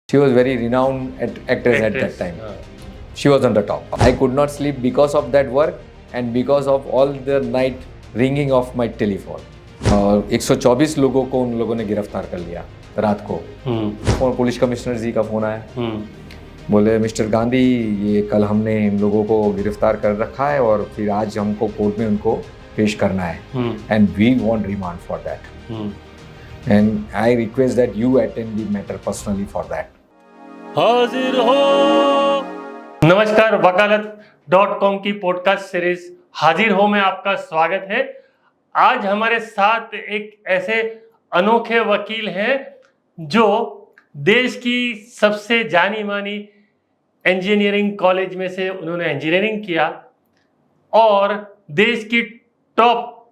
She was very renowned actress at that time. She was on the top. I could not sleep because of that work and because of all the night ringing of my telephone. और 124 लोगों को उन लोगों ने गिरफ्तार कर लिया रात को। और पुलिस कमिश्नर जी का फोन आया, बोले मिस्टर गांधी ये कल हमने इन लोगों को गिरफ्तार कर रखा है और फिर आज हमको कोर्ट में उनको पेश करना है and we want remand for that and I request that you attend the matter personally for that. हाजिर हो। नमस्कार, वकालत.com की पॉडकास्ट सीरीज हाजिर हो में आपका स्वागत है। आज हमारे साथ एक ऐसे अनोखे वकील हैं जो देश की सबसे जानी मानी इंजीनियरिंग कॉलेज में से उन्होंने इंजीनियरिंग किया और देश की टॉप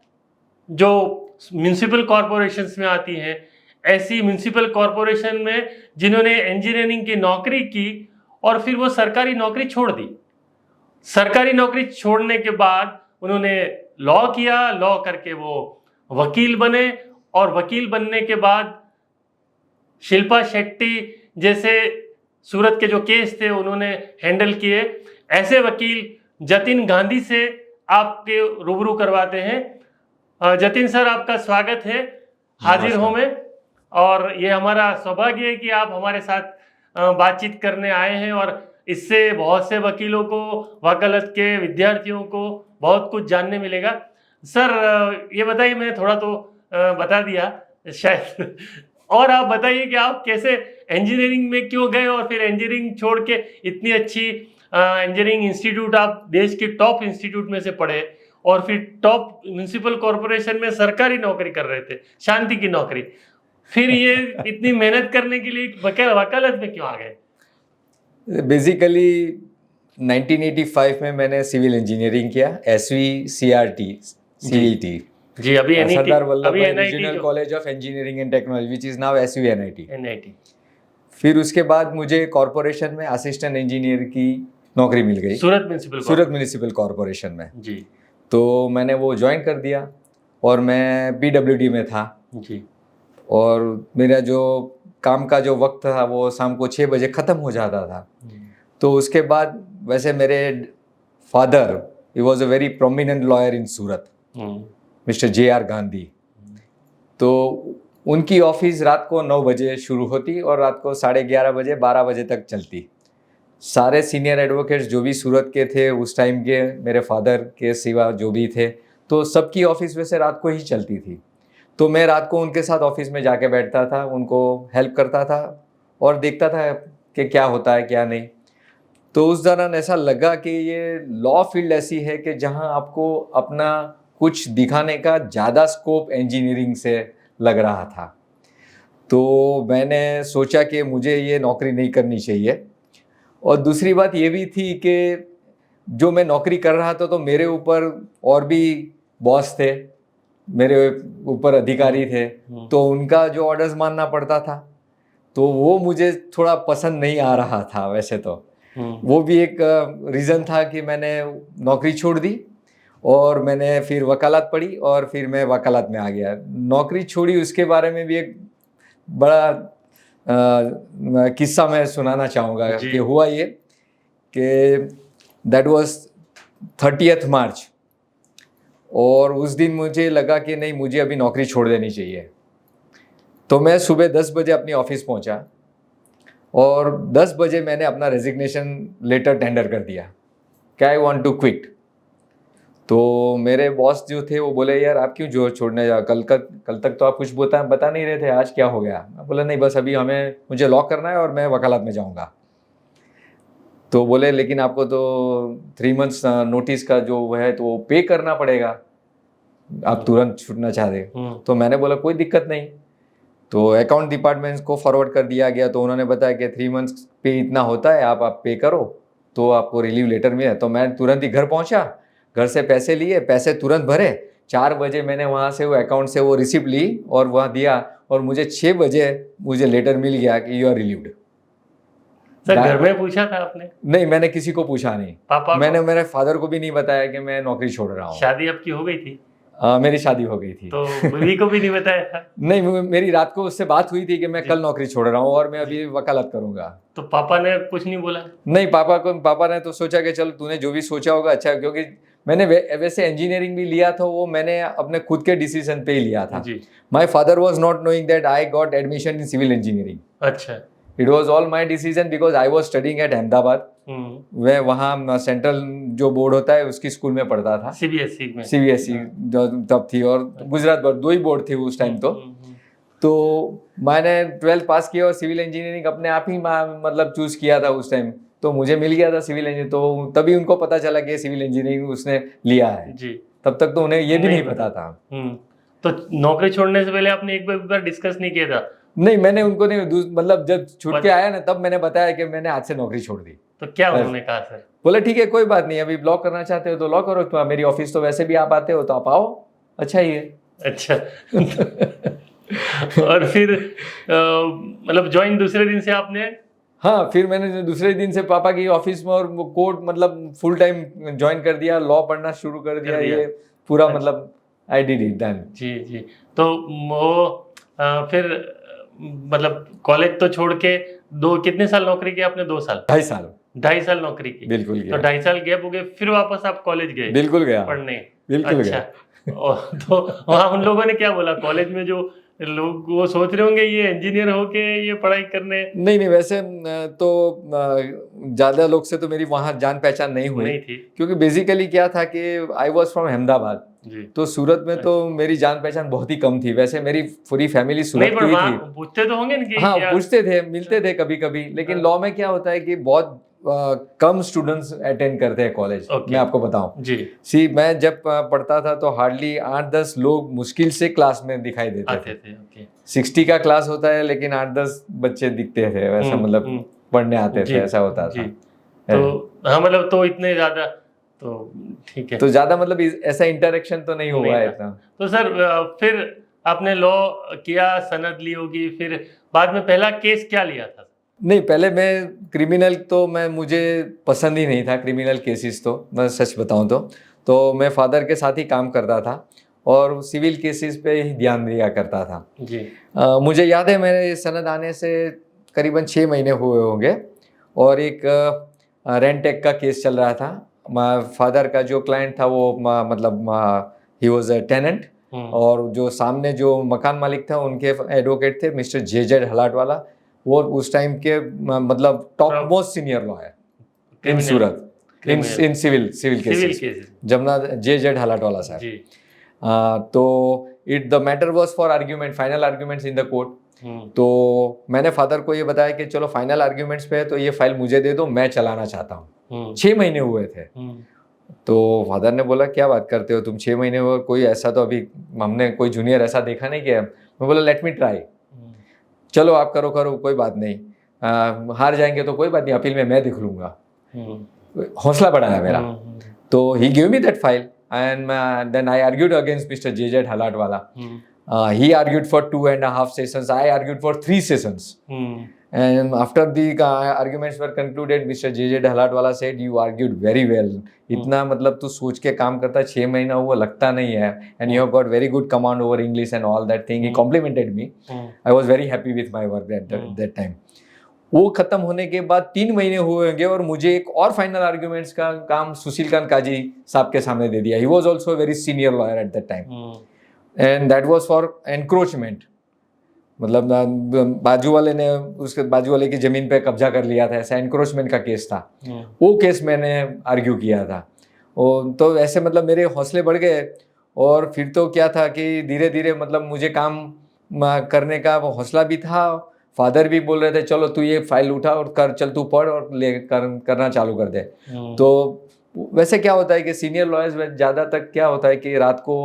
जो म्युनिसिपल कॉरपोरेशंस में आती हैं, ऐसी म्युनिसिपल कॉरपोरेशन में जिन्होंने इंजीनियरिंग की नौकरी की और फिर वो सरकारी नौकरी छोड़ दी। सरकारी नौकरी छोड़ने के बाद उन्होंने लॉ किया, लॉ करके वो वकील बने और वकील बनने के बाद शिल्पा शेट्टी जैसे सूरत के जो केस थे उन्होंने हैंडल किए। ऐसे वकील जतिन गांधी से आपके रूबरू करवाते हैं। जतिन सर, आपका स्वागत है हाजिर हो में, और ये हमारा सौभाग्य है कि आप हमारे साथ बातचीत करने आए हैं और इससे बहुत से वकीलों को, वकालत के विद्यार्थियों को बहुत कुछ जानने मिलेगा। सर ये बताइए, मैंने थोड़ा तो बता दिया शायद, और आप बताइए कि आप कैसे इंजीनियरिंग में क्यों गए और फिर इंजीनियरिंग छोड़ के इतनी अच्छी इंजीनियरिंग इंस्टीट्यूट, आप देश के टॉप इंस्टीट्यूट में से पढ़े और फिर टॉप म्युनिसिपल कॉरपोरेशन में सरकारी नौकरी कर रहे थे, शांति की नौकरी, फिर ये इतनी मेहनत करने के लिए वकालत में क्यों आ गए? बेसिकली 1985 में मैंने सिविल इंजीनियरिंग किया, SVCRT CET जी, अभी सरदार वल्लभ भाई regional college of engineering and technology which is now SVNIT। फिर उसके बाद मुझे कॉरपोरेशन में असिस्टेंट इंजीनियर की नौकरी मिल गई सूरत म्युनिसिपल कॉरपोरेशन में जी। तो मैंने वो ज्वाइन कर दिया और मैं PWD में था जी। और मेरा जो काम का जो वक्त था वो शाम को 6 बजे ख़त्म हो जाता था। तो उसके बाद वैसे मेरे father, he was a very prominent lawyer in Surat, mister JR Gandhi. तो उनकी ऑफिस रात को 9 बजे शुरू होती और रात को 11:30 बजे 12 बजे तक चलती। सारे सीनियर एडवोकेट्स जो भी सूरत के थे उस टाइम के, मेरे फादर के सिवा जो भी थे, तो सबकी ऑफिस वैसे रात को ही चलती थी। तो मैं रात को उनके साथ ऑफिस में जाके बैठता था, उनको हेल्प करता था और देखता था कि क्या होता है क्या नहीं। तो उस दौरान ऐसा लगा कि ये लॉ फील्ड ऐसी है कि जहां आपको अपना कुछ दिखाने का ज़्यादा स्कोप इंजीनियरिंग से लग रहा था। तो मैंने सोचा कि मुझे ये नौकरी नहीं करनी चाहिए। और दूसरी बात ये भी थी कि जो मैं नौकरी कर रहा था तो मेरे ऊपर और भी बॉस थे, मेरे ऊपर अधिकारी थे, तो उनका जो ऑर्डर्स मानना पड़ता था, तो वो मुझे थोड़ा पसंद नहीं आ रहा था। वैसे तो वो भी एक रीज़न था कि मैंने नौकरी छोड़ दी और मैंने फिर वकालत पढ़ी और फिर मैं वकालत में आ गया। नौकरी छोड़ी उसके बारे में भी एक बड़ा किस्सा मैं सुनाना चाहूँगा कि हुआ ये कि दैट वाज 30th मार्च और उस दिन मुझे लगा कि नहीं, मुझे अभी नौकरी छोड़ देनी चाहिए। तो मैं सुबह 10 बजे अपनी ऑफिस पहुंचा और 10 बजे मैंने अपना रेजिग्नेशन लेटर टेंडर कर दिया कि आई वांट टू क्विट। तो मेरे बॉस जो थे वो बोले, यार आप क्यों जो छोड़ने जा, कल तक तो आप कुछ बता नहीं रहे थे, आज क्या हो गया? मैं बोला नहीं, बस अभी मुझे लॉ करना है और मैं वकालत में जाऊँगा। तो बोले लेकिन आपको तो 3 months नोटिस का जो है तो वो पे करना पड़ेगा, आप तुरंत छूटना चाहते। तो मैंने बोला कोई दिक्कत नहीं। तो अकाउंट डिपार्टमेंट को फॉरवर्ड कर दिया गया, तो उन्होंने बताया कि 3 months पे इतना होता है, आप पे करो तो आपको रिलीव लेटर मिले। तो मैं तुरंत ही घर पहुंचा, घर से पैसे लिए, पैसे तुरंत भरे। 4 बजे मैंने वहाँ से वो अकाउंट से वो रिसिप्ट ली और वहाँ दिया और मुझे 6 बजे मुझे लेटर मिल गया कि यू आर रिलीव्ड। सर घर में पूछा था आपने? नहीं, मैंने किसी को पूछा नहीं। पापा मैंने मेरे फादर को भी नहीं बताया कि मैं नौकरी छोड़ रहा हूँ। शादी आपकी हो गई थी? मेरी शादी हो गई थी। तो बीवी को भी नहीं बताया था? नहीं, मेरी रात को उससे बात हुई थी कि मैं कल नौकरी छोड़ रहा हूँ और मैं अभी वकालत करूंगा। तो पापा ने कुछ नहीं बोला? नहीं, पापा ने तो सोचा कि चल तूने जो भी सोचा होगा अच्छा है, क्योंकि मैंने वैसे इंजीनियरिंग भी लिया था, वो मैंने अपने खुद के डिसीजन पे ही लिया था। My father was not knowing that I got admission in civil engineering. अच्छा। It was all my decision because I was studying at Ahmedabad. मैं वहाँ सेंट्रल जो बोर्ड होता है उसकी स्कूल में पढ़ता था, सीबीएसई तब थी, और गुजरात बोर्ड, 2 ही बोर्ड थे उस टाइम। तो मैंने 12th पास किया और सिविल इंजीनियरिंग अपने आप ही मतलब चूज किया था उस टाइम, तो मुझे मिल गया था सिविल इंजीनियरिंग। तो तभी उनको पता चला कि सिविल इंजीनियरिंग उसने लिया है जी। तब तक तो उन्हें ये भी नहीं पता था। तो नौकरी छोड़ने से पहले आपने एक बार डिस्कस नहीं किया था? नहीं, मैंने उनको नहीं, मतलब जब छूट के आया ना तब मैंने बताया कि मैंने आज से नौकरी छोड़ दी। तो क्या उन्होंने कहा सर? बोला ठीक है कोई बात नहीं, अभी ब्लॉक करना चाहते हो तो लॉ करो, तो मेरी ऑफिस तो वैसे भी आप आते हो तो आप आओ, अच्छा ही है। अच्छा। और फिर मतलब ज्वाइन दूसरे दिन से आपने? हाँ, फिर मैंने दूसरे दिन से पापा की ऑफिस में और कोर्ट मतलब फुल टाइम ज्वाइन कर दिया, लॉ पढ़ना शुरू कर दिया। ये पूरा मतलब आई डिड इट देन। जी जी। तो वो फिर मतलब कॉलेज तो छोड़ के कितने साल नौकरी की आपने? 2 साल? 2.5 साल नौकरी की। बिल्कुल। तो 2.5 साल गैप हो गए, फिर वापस आप कॉलेज गए? बिल्कुल गया पढ़ने। बिल्कुल अच्छा। तो वहाँ उन लोगों ने क्या बोला? कॉलेज में जो लोग वो सोच रहे होंगे ये इंजीनियर होके ये पढ़ाई करने? नहीं, वैसे तो ज्यादा लोग से तो मेरी वहाँ जान पहचान नहीं हुई थी, क्योंकि बेसिकली क्या था कि आई वॉज फ्रॉम अहमदाबाद, तो सूरत में तो मेरी जान पहचान बहुत ही कम थी। वैसे मेरी पूरी फैमिली सूरत की ही थी। पूछते तो होंगे ना? हाँ, पूछते थे, मिलते थे कभी कभी, लेकिन लॉ में क्या होता है कि बहुत कम स्टूडेंट्स अटेंड करते हैं कॉलेज। मैं आपको बताऊं जी, मैं जब पढ़ता था तो हार्डली 8-10 लोग मुश्किल से क्लास में दिखाई देते थे। 60 का क्लास होता है लेकिन 8-10 बच्चे दिखते थे, वैसा मतलब पढ़ने आते थे, ऐसा होता था। तो हाँ, मतलब तो इतने ज्यादा तो ठीक है, तो ज्यादा मतलब ऐसा इंटरेक्शन तो नहीं हुआ है इतना। तो सर फिर आपने लॉ किया, सनद ली होगी, फिर बाद में पहला केस क्या लिया था? नहीं, पहले मैं क्रिमिनल तो मुझे पसंद ही नहीं था, क्रिमिनल केसेस तो मैं सच बताऊं तो मैं फादर के साथ ही काम करता था और सिविल केसेस पे ही ध्यान दिया करता था जी। मुझे याद है मेरे सनद आने से करीबन 6 महीने हुए होंगे और एक रेंटेक का केस चल रहा था। फादर का जो क्लाइंट था वो मतलब ही वॉज अ टेनेंट, और जो सामने जो मकान मालिक था उनके एडवोकेट थे मिस्टर जेजेड हलाटवाला। वो उस टाइम के मतलब top most senior lawyer in Surat in civil cases, Jamuna JZ Halatwala sahab. तो the matter was for argument, final arguments in the court. तो मैंने फादर को ये बताया कि चलो फाइनल आर्ग्यूमेंट्स पे है तो ये फाइल मुझे दे दो, मैं चलाना चाहता हूँ। 6 महीने हुए थे। तो फादर ने बोला क्या बात करते हो तुम, 6 महीने हुए, कोई ऐसा तो अभी हमने कोई जूनियर ऐसा देखा नहीं किया। मैं बोला लेट मी ट्राई, चलो आप करो कोई बात नहीं, हार जाएंगे तो कोई बात नहीं, अपील में मैं देख लूंगा। हौसला बढ़ाया मेरा। तो he give me that file and then I argued against mister JZ Halatwala. He argued for 2.5 sessions. I argued for 3 sessions. And after the arguments were concluded, Mr. J.J. Dhalatwala said, "You argued very well. इतना मतलब तू सोच के काम करता, 6 महीना हुआ लगता नहीं है, and you have got very good command over English and all that thing." He complimented me. I was very happy with my work at that time. वो खत्म होने के बाद 3 महीने हुए होंगे और मुझे एक और फाइनल आर्ग्यूमेंट्स का काम सुशील कांत काजी साहब के सामने दे दिया। He was also a very senior lawyer at that time. And that was for encroachment, मतलब बाजू वाले ने उसके बाजू वाले की जमीन पे कब्जा कर लिया था, ऐसा एनक्रोचमेंट का केस था। वो केस मैंने आर्ग्यू किया था। तो ऐसे मतलब मेरे हौसले बढ़ गए और फिर तो क्या था कि धीरे धीरे मतलब मुझे काम करने का हौसला भी था। फादर भी बोल रहे थे चलो तू ये फाइल उठा और कर, चल तू पढ़ और करना चालू कर दे। तो वैसे क्या होता है कि सीनियर लॉयर्स में ज़्यादा तक क्या होता है कि रात को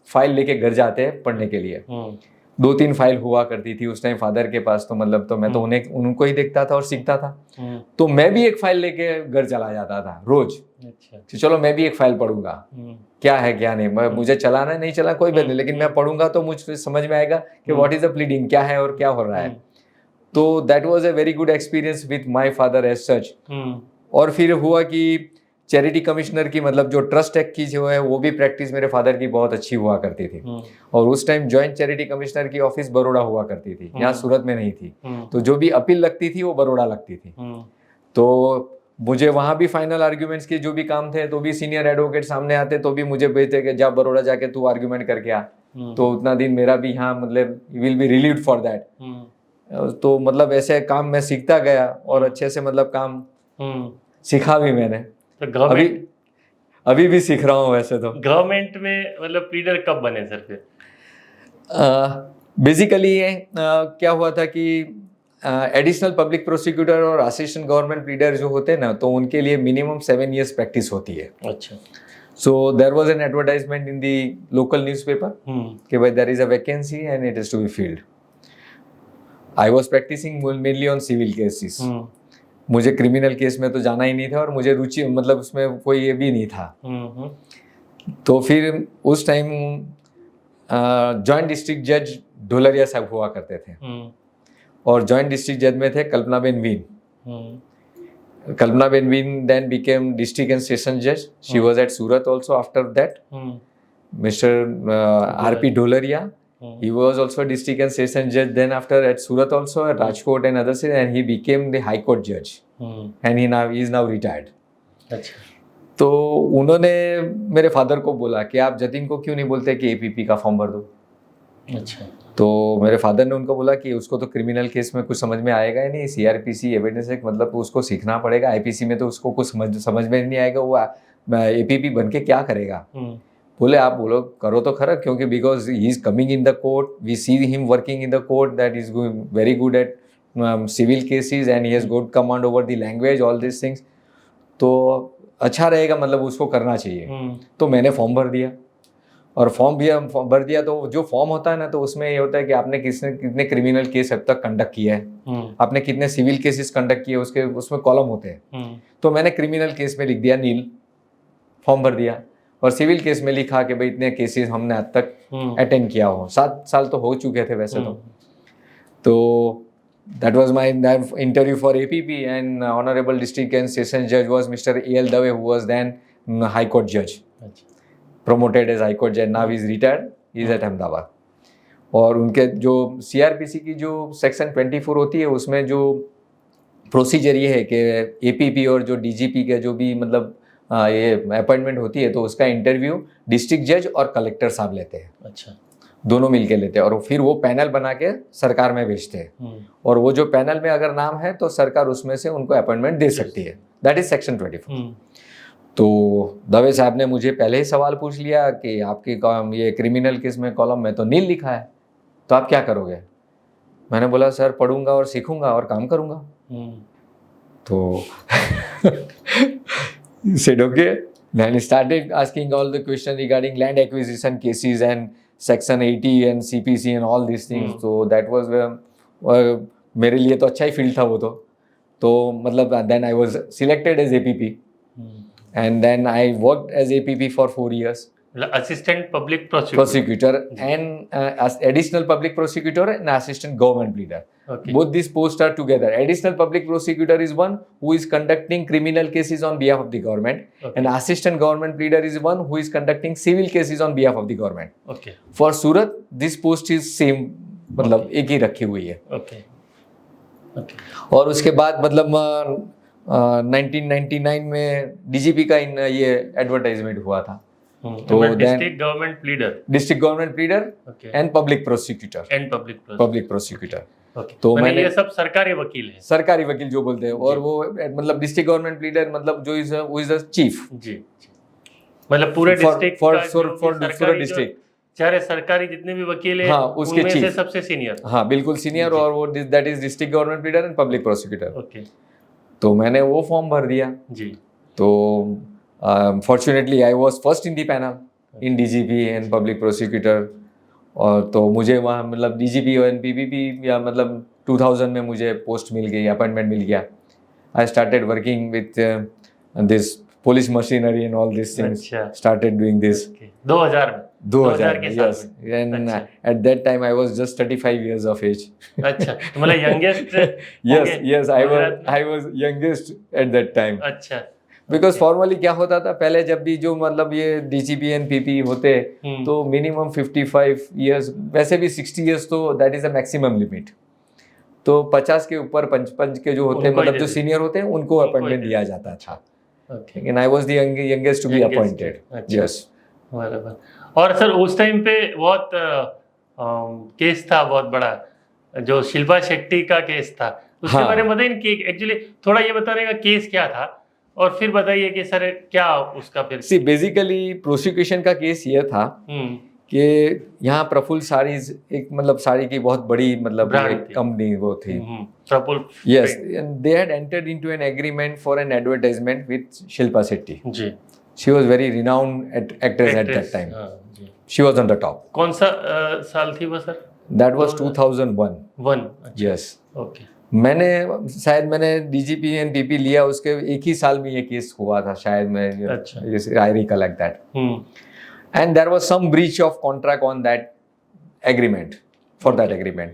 फाइल लेके घर जाते हैं पढ़ने के लिए। 2-3 फाइल हुआ करती थी उस टाइम फादर के पास, तो मतलब तो मैं तो उनको ही देखता था और सीखता था। तो मैं भी एक फाइल लेके घर चला जाता था रोज। तो चलो मैं भी एक फाइल पढ़ूंगा, क्या है क्या नहीं, मुझे चलाना नहीं चला कोई बात नहीं, लेकिन मैं पढ़ूंगा तो मुझे समझ में आएगा कि व्हाट इज द प्लीडिंग, क्या है और क्या हो रहा है। तो that was a very good experience with my father as such. और फिर हुआ कि चैरिटी कमिश्नर की मतलब जो ट्रस्ट एक्ट की जो है वो भी प्रैक्टिस मेरे फादर की बहुत अच्छी हुआ करती थी। और उस टाइम जॉइंट चैरिटी कमिश्नर की ऑफिस बड़ौदा हुआ करती थी, यहाँ सूरत में नहीं थी। तो जो भी अपील लगती थी वो बड़ौदा लगती थी। तो मुझे वहाँ भी फाइनल आर्ग्यूमेंट्स के जो भी काम थे तो भी सीनियर एडवोकेट सामने आते तो भी मुझे भेजते कि जा बड़ौदा जाके तू आर्ग्यूमेंट करके आ। तो उतना दिन मेरा भी यहाँ मतलब will be relieved for that. तो मतलब ऐसे काम मैं सीखता गया और अच्छे से मतलब काम सीखा भी मैंने। तो अभी भी सीख रहा हूँ वैसे तो। गवर्नमेंट में मतलब प्लीडर कब बने सर फिर? बेसिकली क्या हुआ था कि एडिशनल पब्लिक प्रोसिक्यूटर और असिस्टेंट गवर्नमेंट प्लीडर जो होते हैं ना तो उनके लिए मिनिमम 7 years प्रैक्टिस होती है। अच्छा। So there was an advertisement in the local newspaper कि भाई there is a vacancy and it is to be filled. I was practising mainly on civil cases. मुझे क्रिमिनल केस में तो जाना ही नहीं था और मुझे रुचि मतलब उसमें कोई ये भी नहीं था। तो फिर उस टाइम जॉइंट डिस्ट्रिक्ट जज ढोलरिया साहब हुआ करते थे और जॉइंट डिस्ट्रिक्ट जज में थे कल्पनाबेन वीन। Kalpana Benveen then became district and session judge. She was at Surat also after that. Mr. R.P. Dholaria, he was also district and session judge then after at Surat also, at Rajkot and other cities, and he became the High Court judge. And he is now retired. अच्छा। तो उन्होंने मेरे father को बोला कि आप जतिन को क्यों नहीं बोलते कि एपीपी का फॉर्म भर दो। अच्छा। तो मेरे फादर ने उनको बोला कि उसको तो क्रिमिनल केस में कुछ समझ में आएगा ही नहीं, सीआरपीसी एविडेंस एक्ट मतलब उसको सीखना पड़ेगा, आईपीसी में तो उसको कुछ समझ में नहीं आएगा, वो एपीपी बन के क्या करेगा। बोले आप बोलो करो तो खरा, क्योंकि because he is coming in the court, we see him working in the court, that is very good at civil cases and he has good command over the language, all this things, तो अच्छा रहेगा, मतलब उसको करना चाहिए। तो मैंने form भर दिया और फॉर्म भी भर दिया। तो जो फॉर्म होता है ना तो उसमें ये होता है कि आपने कितने क्रिमिनल केस अब तक कंडक्ट किया है, आपने कितने सिविल केसेस कंडक्ट किए, उसमें कॉलम होते हैं। तो मैंने क्रिमिनल केस में लिख दिया नील, फॉर्म भर दिया, और सिविल केस में लिखा कि भाई इतने केसेस हमने आज तक अटेंड किया हो। 7 साल तो हो चुके थे वैसे तो that was my interview for APP, and honorable district and session judge was Mr. A.L. Dave, who was then High Court judge, promoted as High Court judge. Now he's retired, he's at Ahmedabad. और उनके जो CRPC की जो section 24 होती है उसमें जो procedure ये है कि APP और जो DGP के जो भी मतलब ये अपॉइंटमेंट होती है तो उसका इंटरव्यू डिस्ट्रिक्ट जज और कलेक्टर साहब लेते हैं। अच्छा। दोनों मिलके लेते हैं और फिर वो पैनल बना के सरकार में भेजते हैं, और वो जो पैनल में अगर नाम है तो सरकार उसमें से उनको अपॉइंटमेंट दे सकती है, दैट इज सेक्शन 24। तो दवे साहब ने मुझे पहले ही सवाल पूछ लिया कि आपकी ये क्रिमिनल केस में कॉलम में तो नील लिखा है, तो आप क्या करोगे। मैंने बोला सर पढ़ूंगा और सीखूंगा और काम करूंगा। तो said okay, then he started asking all the questions regarding land acquisition cases and section 80 and CPC and all these things. So that was मेरे लिए तो अच्छा ही फील्ड था वो तो मतलब then I was selected as APP and then I worked as APP for 4 years. Assistant Public Prosecutor and Additional Public Prosecutor and Assistant Government Pleader. Okay. Both these posts are together. Additional Public Prosecutor is one who is conducting criminal cases on behalf of the government, okay, and Assistant Government Pleader is one who is conducting civil cases on behalf of the government. Okay. For Surat, this post is same, मतलब okay, एक ही रखी हुई है। Okay. Okay. और उसके बाद मतलब 1999 में DGP का ये एडवर्टाइजमेंट हुआ था। तो district government pleader and public prosecutor तो मैंने ये सब सरकारी वकील जो बोलते हैं, और वो मतलब डिस्ट्रिक्ट गवर्नमेंट प्लीडर मतलब जो इज द चीफ जी, मतलब पूरे डिस्ट्रिक्ट फॉर डिस्ट्रिक्ट सारे सरकारी जितने भी वकील हैं उसके चीफ से सबसे सीनियर, हाँ बिल्कुल सीनियर, और वो that is district government pleader and public prosecutor. Okay, तो मैंने वो फॉर्म भर दिया जी। तो fortunately I was first in the panel in DGP and public prosecutor, और तो मुझे वहाँ मतलब DGP और PPP या मतलब 2000 में मुझे पोस्ट मिल गई, अपॉइंटमेंट मिल गया। I started working with this police machinery and all these things. Started doing this 2000 के yes, and at that time I was just 35 years of age. अच्छा, तो मतलब youngest yes I was youngest at that time. अच्छा, because formally क्या होता था पहले, जब भी जो मतलब ये डीजीपी एंड पीपी होते तो मिनिमम 55 इयर्स, वैसे भी 60 इयर्स तो that is a maximum limit. तो 50 के ऊपर पंच के जो होते हैं, मतलब जो सीनियर होते हैं उनको अपॉइंटमेंट दिया जाता था। लेकिन I was the youngest to be appointed. Yes, बराबर। और सर उस टाइम पे बहुत केस था बहुत बड़ा, जो शिल्पा शेट्टी का केस था, उसके बारे में बताइए कि एक्चुअली थोड़ा ये बताने का केस क्या था, और फिर बताइए कि सर क्या उसका फिर। सी बेसिकली प्रोसिक्यूशन का केस ये था कि यहाँ प्रफुल्ल साड़ीज एक मतलब साड़ी की बहुत बड़ी मतलब कंपनी वो थी, Praful. Yes, they had entered into an agreement for an advertisement with Shilpa Shetty. जी, she was very renowned actress at that time. She was on the top. कौन सा साल थी वो सर? That was 2001। Yes, okay. मैंने डीजीपी एंड पीपी लिया, उसके एक ही साल में ये केस हुआ था शायद, मैं I recollect that. And there was some breach of contract on that agreement, for that agreement.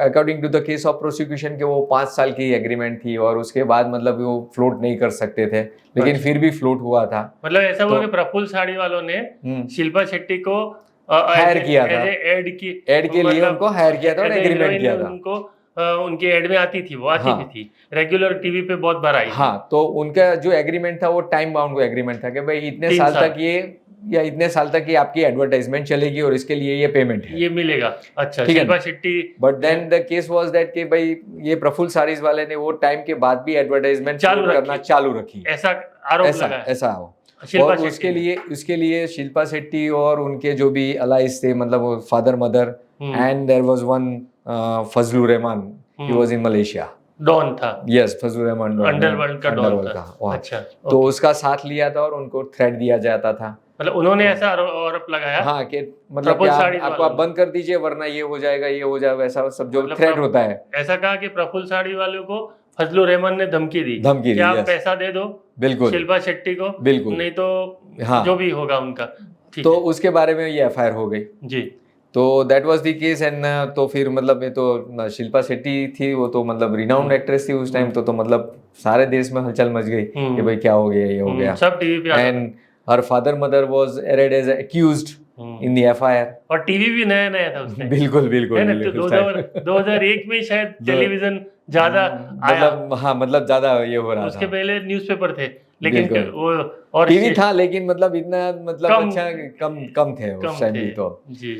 According to the case of prosecution कि वो 5 साल की एग्रीमेंट थी और उसके बाद मतलब वो फ्लोट नहीं कर सकते थे, लेकिन फिर भी फ्लोट हुआ था। मतलब ऐसा हुआ कि प्रफुल्ल साड़ी वालों ने शिल्पा शेट्टी को हायर किया था, एड के लिए उनको हायर किया था और एग्रीमेंट किया था। उनको उनके एड में आती थी, वो आती भी थी रेगुलर टीवी पे बहुत बार आई। हाँ, तो उनका जो एग्रीमेंट था वो टाइम बाउंड एग्रीमेंट था कि भाई इतने साल तक ये या इतने साल तक ये आपकी एडवर्टाइजमेंट चलेगी और इसके लिए ये पेमेंट है, ये मिलेगा। अच्छा, Shilpa Shetty. But then the case was that कि भाई ये प्रफुल्ल साड़ीज वाले ने वो टाइम के बाद भी एडवर्टाइजमेंट करना चालू रखी, ऐसा आरोप लगा, ऐसा हो। और उसके लिए शिल्पा शेट्टी और उनके जो भी अलाइज थे, मतलब father mother, and there was one Fazlur Rahman, he was in Malaysia, don था। यस, फजलुर रहमान अंडरवर्ल्ड का डॉन था। अच्छा, तो उसका साथ लिया था और उनको थ्रेट दिया जाता था। मतलब उन्होंने ऐसा आरोप लगाया, हाँ, कि मतलब आपको आप बंद कर दीजिए वरना ये हो जाएगा, ये हो जाएगा, ऐसा सब जो थ्रेट होता है। ऐसा कहा कि प्रफुल्ल साड़ी वालों को फजलुर रहमान ने धमकी दी कि आप पैसा दे दो बिल्कुल शिल्पा शेट्टी को, बिल्कुल, नहीं तो जो भी होगा उनका। तो उसके बारे में ये एफआईआर हो गई जी। तो that was the case. And तो फिर मतलब ये तो शिल्पा शेट्टी थी, वो तो मतलब रिनाउंड एक्ट्रेस थी उस टाइम, तो मतलब सारे देश में हलचल मच गई कि भाई क्या हो गया, ये हो गया, सब टीवी पे। And her father mother was arraigned as accused in the FIR। और टीवी भी नया था उसमें। बिल्कुल 2001 में शायद टेलीविजन ज्यादा मतलब, हाँ, मतलब ज्यादा ये हो रहा था। उसके पहले न्यूज़पेपर थे, लेकिन वो और टीवी था, लेकिन मतलब इतना मतलब अच्छा कम थे उस टाइम भी। तो जी,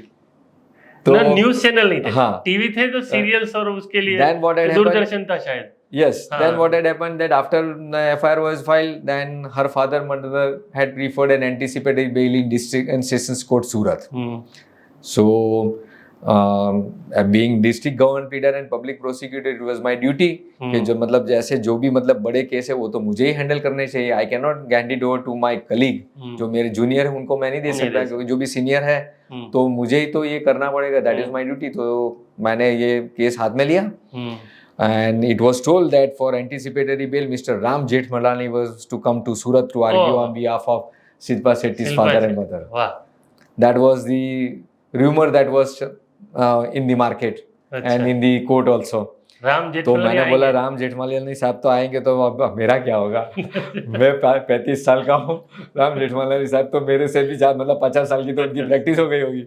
तो न्यूज चैनल नहीं थे, हाँ, टीवी थे, तो सीरियल्स और उसके लिए दूरदर्शन था शायद। Yes, then what had happened that after the FIR was filed, then her father mother had preferred an anticipated bail in District and Sessions Court Surat. So, being district government pleader and public prosecutor, it was my duty कि जो मतलब जैसे जो भी मतलब बड़े case है वो तो मुझे ही हैंडल करने चाहिए। I cannot hand it over to my colleague, जो मेरे जूनियर है उनको मैं नहीं दे सकता, क्योंकि जो भी सीनियर है तो मुझे ही तो ये करना पड़ेगा, that is my duty। तो मैंने ये केस हाथ में लिया। And it was told that for anticipatory bail, Mr. Ram Jethmalani was to come to Surat to argue on behalf of Shilpa Shetty's father and mother. Wow. That was the rumor that was in the market and in the court also. तो मैंने बोला राम जेठमलानी साहब तो आएंगे तो अब मेरा क्या होगा? मैं 35 साल का हूँ, राम जेठमलानी साहब तो मेरे से भी ज्यादा, मतलब 50 साल की तो उनकी प्रैक्टिस हो गई होगी।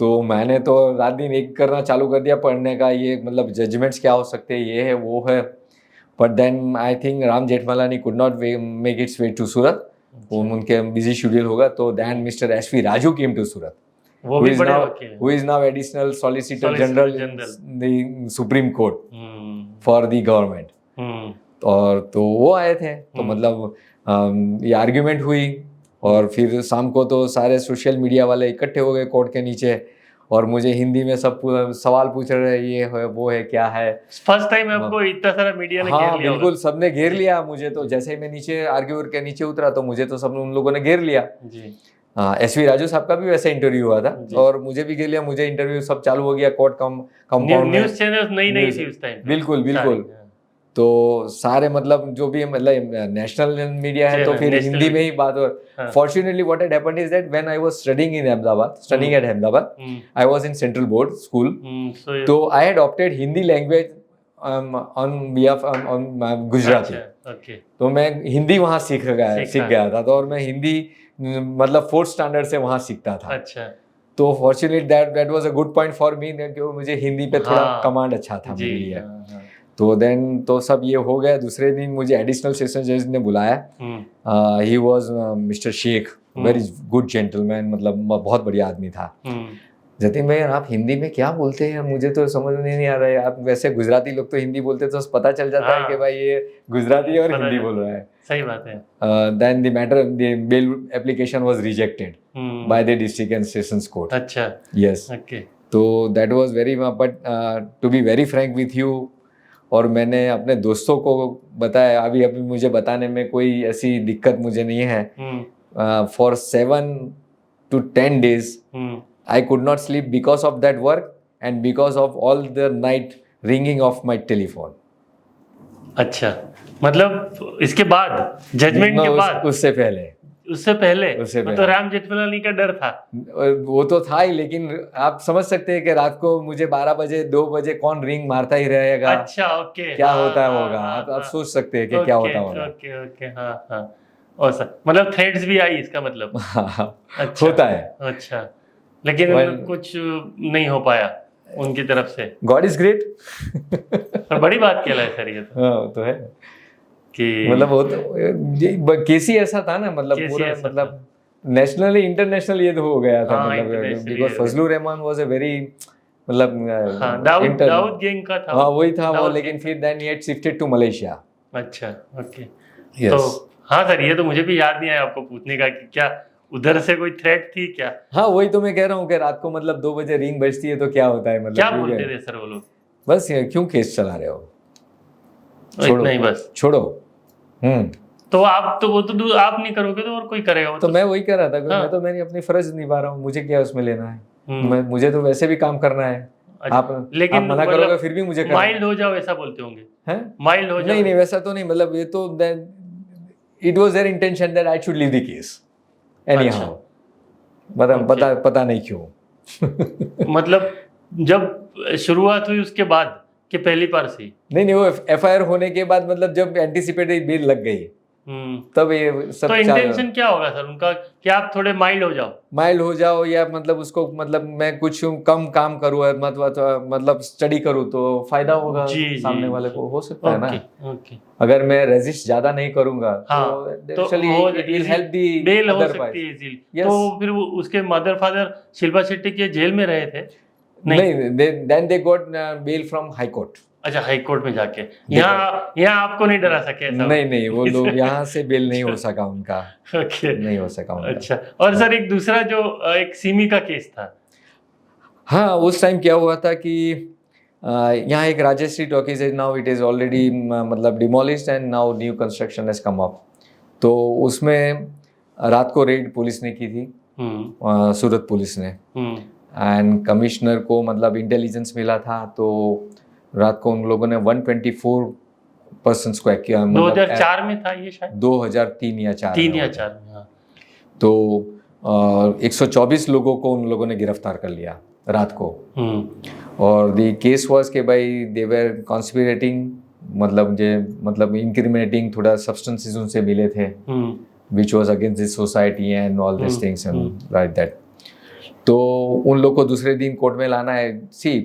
तो मैंने तो रात दिन एक करना चालू कर दिया पढ़ने का, ये मतलब जजमेंट्स क्या हो सकते हैं, ये है वो है। But then I think Ram Jethmalani could not make its way to Surat, वो उनके बिजी शेड्यूल होगा। तो then mister SV Raju came to Surat, who is now additional solicitor general in the Supreme Court for the government। और तो वो आए थे, तो मतलब ये आर्ग्यूमेंट हुई और फिर शाम को तो सारे सोशल मीडिया वाले इकट्ठे हो गए कोर्ट के नीचे और मुझे हिंदी में सब सवाल पूछ रहे, ये है वो है क्या है। फर्स्ट टाइम आपको इतना सारा मीडिया ने घेर लिया? बिल्कुल, सबने घेर लिया मुझे। तो जैसे ही मैं नीचे आर्ग्यूअर के नीचे उतरा तो मुझे तो सब उन लोगों ने घेर लिया जी। एसवी राजू साहब का भी वैसे इंटरव्यू हुआ था और मुझे भी घेर लिया, मुझे इंटरव्यू सब चालू हो गया कोर्ट कंपाउंड में। न्यूज़ चैनल्स नई थी उस टाइम। बिल्कुल। तो सारे मतलब जो भी मतलब नेशनल मीडिया है तो फिर हिंदी में ही बात हो। Fortunately what had happened is that when I was studying at Ahmedabad, I was in central board school, तो I had opted Hindi language on behalf on Gujarati. अच्छा, ओके। तो मैं हिंदी वहाँ सीख सीखा। गया था, तो और मैं हिंदी मतलब 4th स्टैंडर्ड से वहाँ सीखता था। अच्छा। तो fortunately that was a good point for me, क्योंकि मुझे हिंदी पे थोड़ा हाँ, कमांड अच्छा था जी, मेरे लिए। हाँ, हाँ। तो देन तो सब ये हो गया। दूसरे दिन मुझे एडिशनल सेशन जज ने बुलाया। He was mister Sheikh, very good gentleman, मतलब बहुत बढ़िया आदमी था। जतिन भाई आप हिंदी में क्या बोलते हैं, मुझे तो समझ में नहीं आ रहा है। आप वैसे गुजराती लोग तो हिंदी बोलते तो पता चल जाता है कि भाई ये गुजराती और हिंदी बोल रहा है। सही बात है। Then the bail application was rejected by the district and sessions court. अच्छा, यस, ओके। तो that was very, but to be very frank with you, और मैंने अपने दोस्तों को बताया, अभी मुझे बताने में कोई ऐसी दिक्कत मुझे नहीं है। For 7 to 10 days I could not sleep because of that work and because of all the night ringing of my telephone. अच्छा, मतलब इसके बाद जजमेंट के बाद? उससे पहले मतलब राम जेठमलानी का डर था। वो तो था ही, लेकिन आप समझ सकते हैं कि रात को मुझे 12 बजे 2 बजे कौन रिंग मारता ही रहेगा। अच्छा, ओके। क्या होता होगा, आप सोच सकते हैं कि क्या होता होगा। ओके, हाँ। और सर मतलब थ्रेड्स भी आई इसका मतलब? अच्छा, होता है। अच्छा, लेकिन कुछ नहीं हो पाया उनकी तरफ से। God is great. पर बड़ी बात कहलाए सर ये तो। हाँ, तो है कि मतलब वो तो केसी ऐसा था ना, मतलब पूरा मतलब नेशनली इंटरनेशनल ये तो हो गया था। मतलब because Fazlur Rahman was a very, मतलब दाऊद गैंग का था। हाँ वही था वो, लेकिन फिर then he had shifted to Malaysia. अच्छा, ओके। तो हाँ सर, ये तो मुझे भी याद नहीं आया आपको पूछने का कि क्या उधर से कोई थ्रेट थी क्या? हाँ वही तो मैं कह रहा हूँ कि रात को मतलब 2 बजे रिंग बजती है तो क्या होता है, मतलब क्या बोलते थे सर वो लोग? बस क्यों केस चला रहे हो, छोड़ो नहीं, बस छोड़ो। तो आप तो वो तो आप नहीं करोगे तो और कोई करेगा। तो मैं वही कह रहा था, मैं तो मैंने अपनी फर्ज निभा रहा हूँ, मुझे क्या उसमें लेना है। मुझे तो वैसे भी काम करना है। आप लेकिन मना करोगे फिर भी मुझे करना है। माइल्ड हो जाओ ऐसा बोलते होंगे हैं? माइल्ड हो जाओ। नहीं वैसा तो नहीं, मतलब ये तो it was there intention that I should leave the case any how, मतलब पता नहीं क्यों। मतलब जब शुरुआत हुई उसके बाद कि पहली बार से? नहीं, वो एफआईआर होने के बाद, मतलब जब एंटीसिपेटेड बेल लग गई तब ये सब। तो इंटेंशन क्या होगा सर उनका कि आप थोड़े माइल्ड हो जाओ, या मतलब उसको, मतलब मैं कुछ कम काम करूँ, मतलब स्टडी करूँ तो फायदा होगा सामने वाले को, हो सकता है ना। अगर मैं रेजिस्ट ज्यादा नहीं करूंगा तो it will help the bail हो सकती है इजीली। तो फिर उसके मदर फादर शिल्पा शेट्टी के जेल में रहे थे? नहीं, then they got bail from high court. अच्छा, हाई कोर्ट में जाके। यहाँ आपको नहीं डरा सके? नहीं, वो लोग यहाँ से बेल नहीं हो सका उनका। ओके, नहीं हो सका उनका। अच्छा, और सर एक दूसरा जो एक सिमी का केस था। हाँ, उस टाइम क्या हुआ था कि यहाँ एक राजश्री टॉकीज है, नाउ इट इज ऑलरेडी मतलब demolished and now new construction has come up. तो उसमें रात को रेड पुलिस ने की थी, सूरत पुलिस ने, एंड कमिश्नर को मतलब इंटेलिजेंस मिला था, तो रात को उन लोगों ने 124 पर्सन्स को किया। 2004 में था ये शायद, 2003 या 4 में। हाँ। तो 124 लोगों को उन लोगों ने गिरफ्तार कर लिया रात को। और द केस वाज के भाई दे वर कॉन्स्पिरेटिंग, मतलब इंक्रिमिनेटिंग थोड़ा सब्सटेंसेस उनसे मिले थे, which was against this society and all this things and like that. तो उन लोग को दूसरे दिन कोर्ट में लाना है। See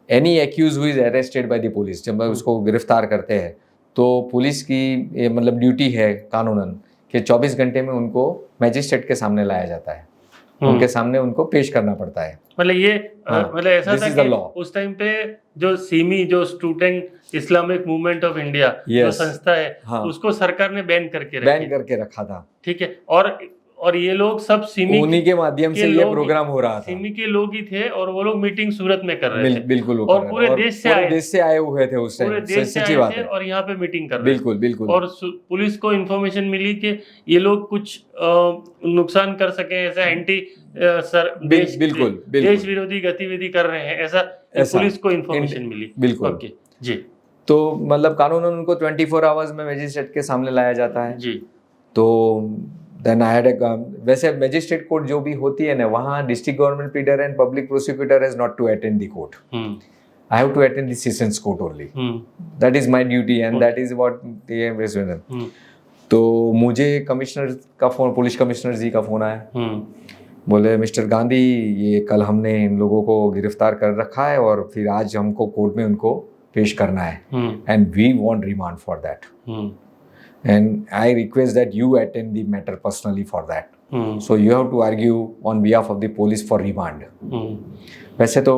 any accused who is arrested by the police, जब उसको गिरफ्तार करते हैं तो पुलिस की मतलब ड्यूटी है कानूनन कि 24 घंटे में उनको मैजिस्ट्रेट के सामने लाया जाता है, उनके सामने उनको पेश करना पड़ता है। मतलब ये मतलब ऐसा था कि उस टाइम पे जो सिमी, जो student Islamic movement of India जो संस्था है, उसको सरकार ने बैन करके रखा था। ठीक है, और ये लोग सब सिमी, उन्हीं के माध्यम से ये प्रोग्राम हो रहा था। सिमी के लोग ही थे और वो लोग मीटिंग सूरत में कर रहे थे। बिल्कुल, और पूरे देश से आए हुए थे उस टाइम, सच्ची बात है। और यहाँ पे मीटिंग कर रहे थे। बिल्कुल। और पुलिस को इन्फॉर्मेशन मिली कि ये लोग कुछ नुकसान कर सके, ऐसा एंटी देश विरोधी गतिविधि कर रहे हैं, ऐसा पुलिस को इन्फॉर्मेशन मिली। बिल्कुल, ओके जी। तो मतलब कानूनन उनको 24 आवर्स में मैजिस्ट्रेट के सामने लाया जाता है जी। तो देन आई हैड वैसे मैजिस्ट्रेट कोर्ट जो भी होती है ना, वहाँ district government pleader and public prosecutor has not to attend the court, I have to attend the sessions court only. That is my duty and that is what they have written. तो मुझे commissioner का phone, police commissioner जी का phone आया, बोले mister Gandhi ये कल हमने इन लोगों को गिरफ्तार कर रखा है और फिर आज हमको कोर्ट में उनको पेश करना है and we want remand for that and I request that you attend the matter personally for that, so you have to argue on behalf of the police for remand. वैसे तो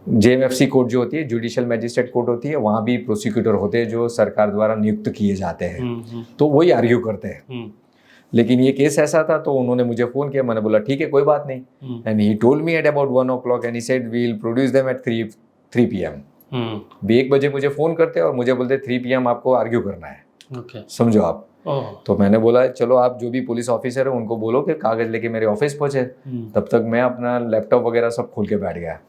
जेएमएफसी कोर्ट जो होती है, judicial magistrate court होती है, वहाँ भी prosecutor होते हैं जो सरकार द्वारा नियुक्त किए जाते हैं, तो वही आर्ग्यू करते हैं. लेकिन ये केस ऐसा था तो उन्होंने मुझे फ़ोन किया, मैंने बोला ठीक है कोई बात नहीं, and he told me at about 1 o'clock and he said we will produce them at 3 PM. 1 बजे मुझे फ़ोन करते और मुझे बोलते 3 PM आपको आर्ग्यू करना है. समझो आप. तो मैंने बोला चलो आप जो भी पुलिस ऑफिसर है उनको बोलो कि कागज लेके मेरे ऑफिस पहुंचे. तब तक मैं अपना लैपटॉप वगैरह सब खोल के बैठ गया.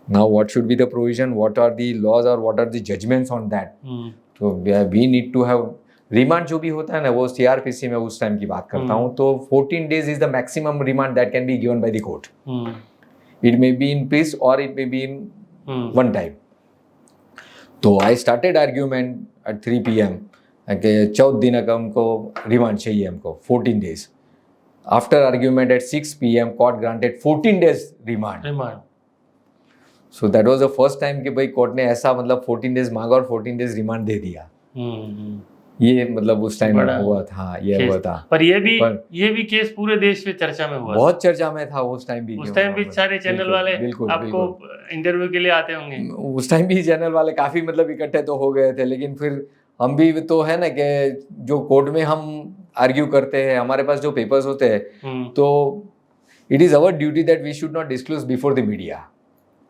Now what should be the provision, what are the laws or what are the judgements on that. तो we need to have remand जो भी होता है ना, वो सीआरपीसी में उस टाइम की बात करता हूँ, तो 14 days is the maximum remand that can be given by the court. It may be in piece or it may be in one time. तो I started argument at 3 PM कि 14 दिन का हमको रिमांड चाहिए, हमको 14 days. After argument at 6 PM court granted 14 days remand. So that was the first time कि भाई court ने ऐसा मतलब 14 days मांगा और 14 days रिमांड दे दिया. ये मतलब उस टाइम हुआ था. हाँ ये हुआ था. पर ये भी केस पूरे देश में चर्चा में हुआ, बहुत चर्चा में था उस टाइम भी. सारे चैनल वाले आपको इंटरव्यू के लिए आते होंगे. उस टाइम भी चैनल वाले काफी मतलब इकट्ठे तो हो गए थे, लेकिन फिर हम भी तो है ना कि जो कोर्ट में हम आर्ग्यू करते हैं, हमारे पास जो पेपर्स होते हैं, तो it is our duty that we should not disclose before the media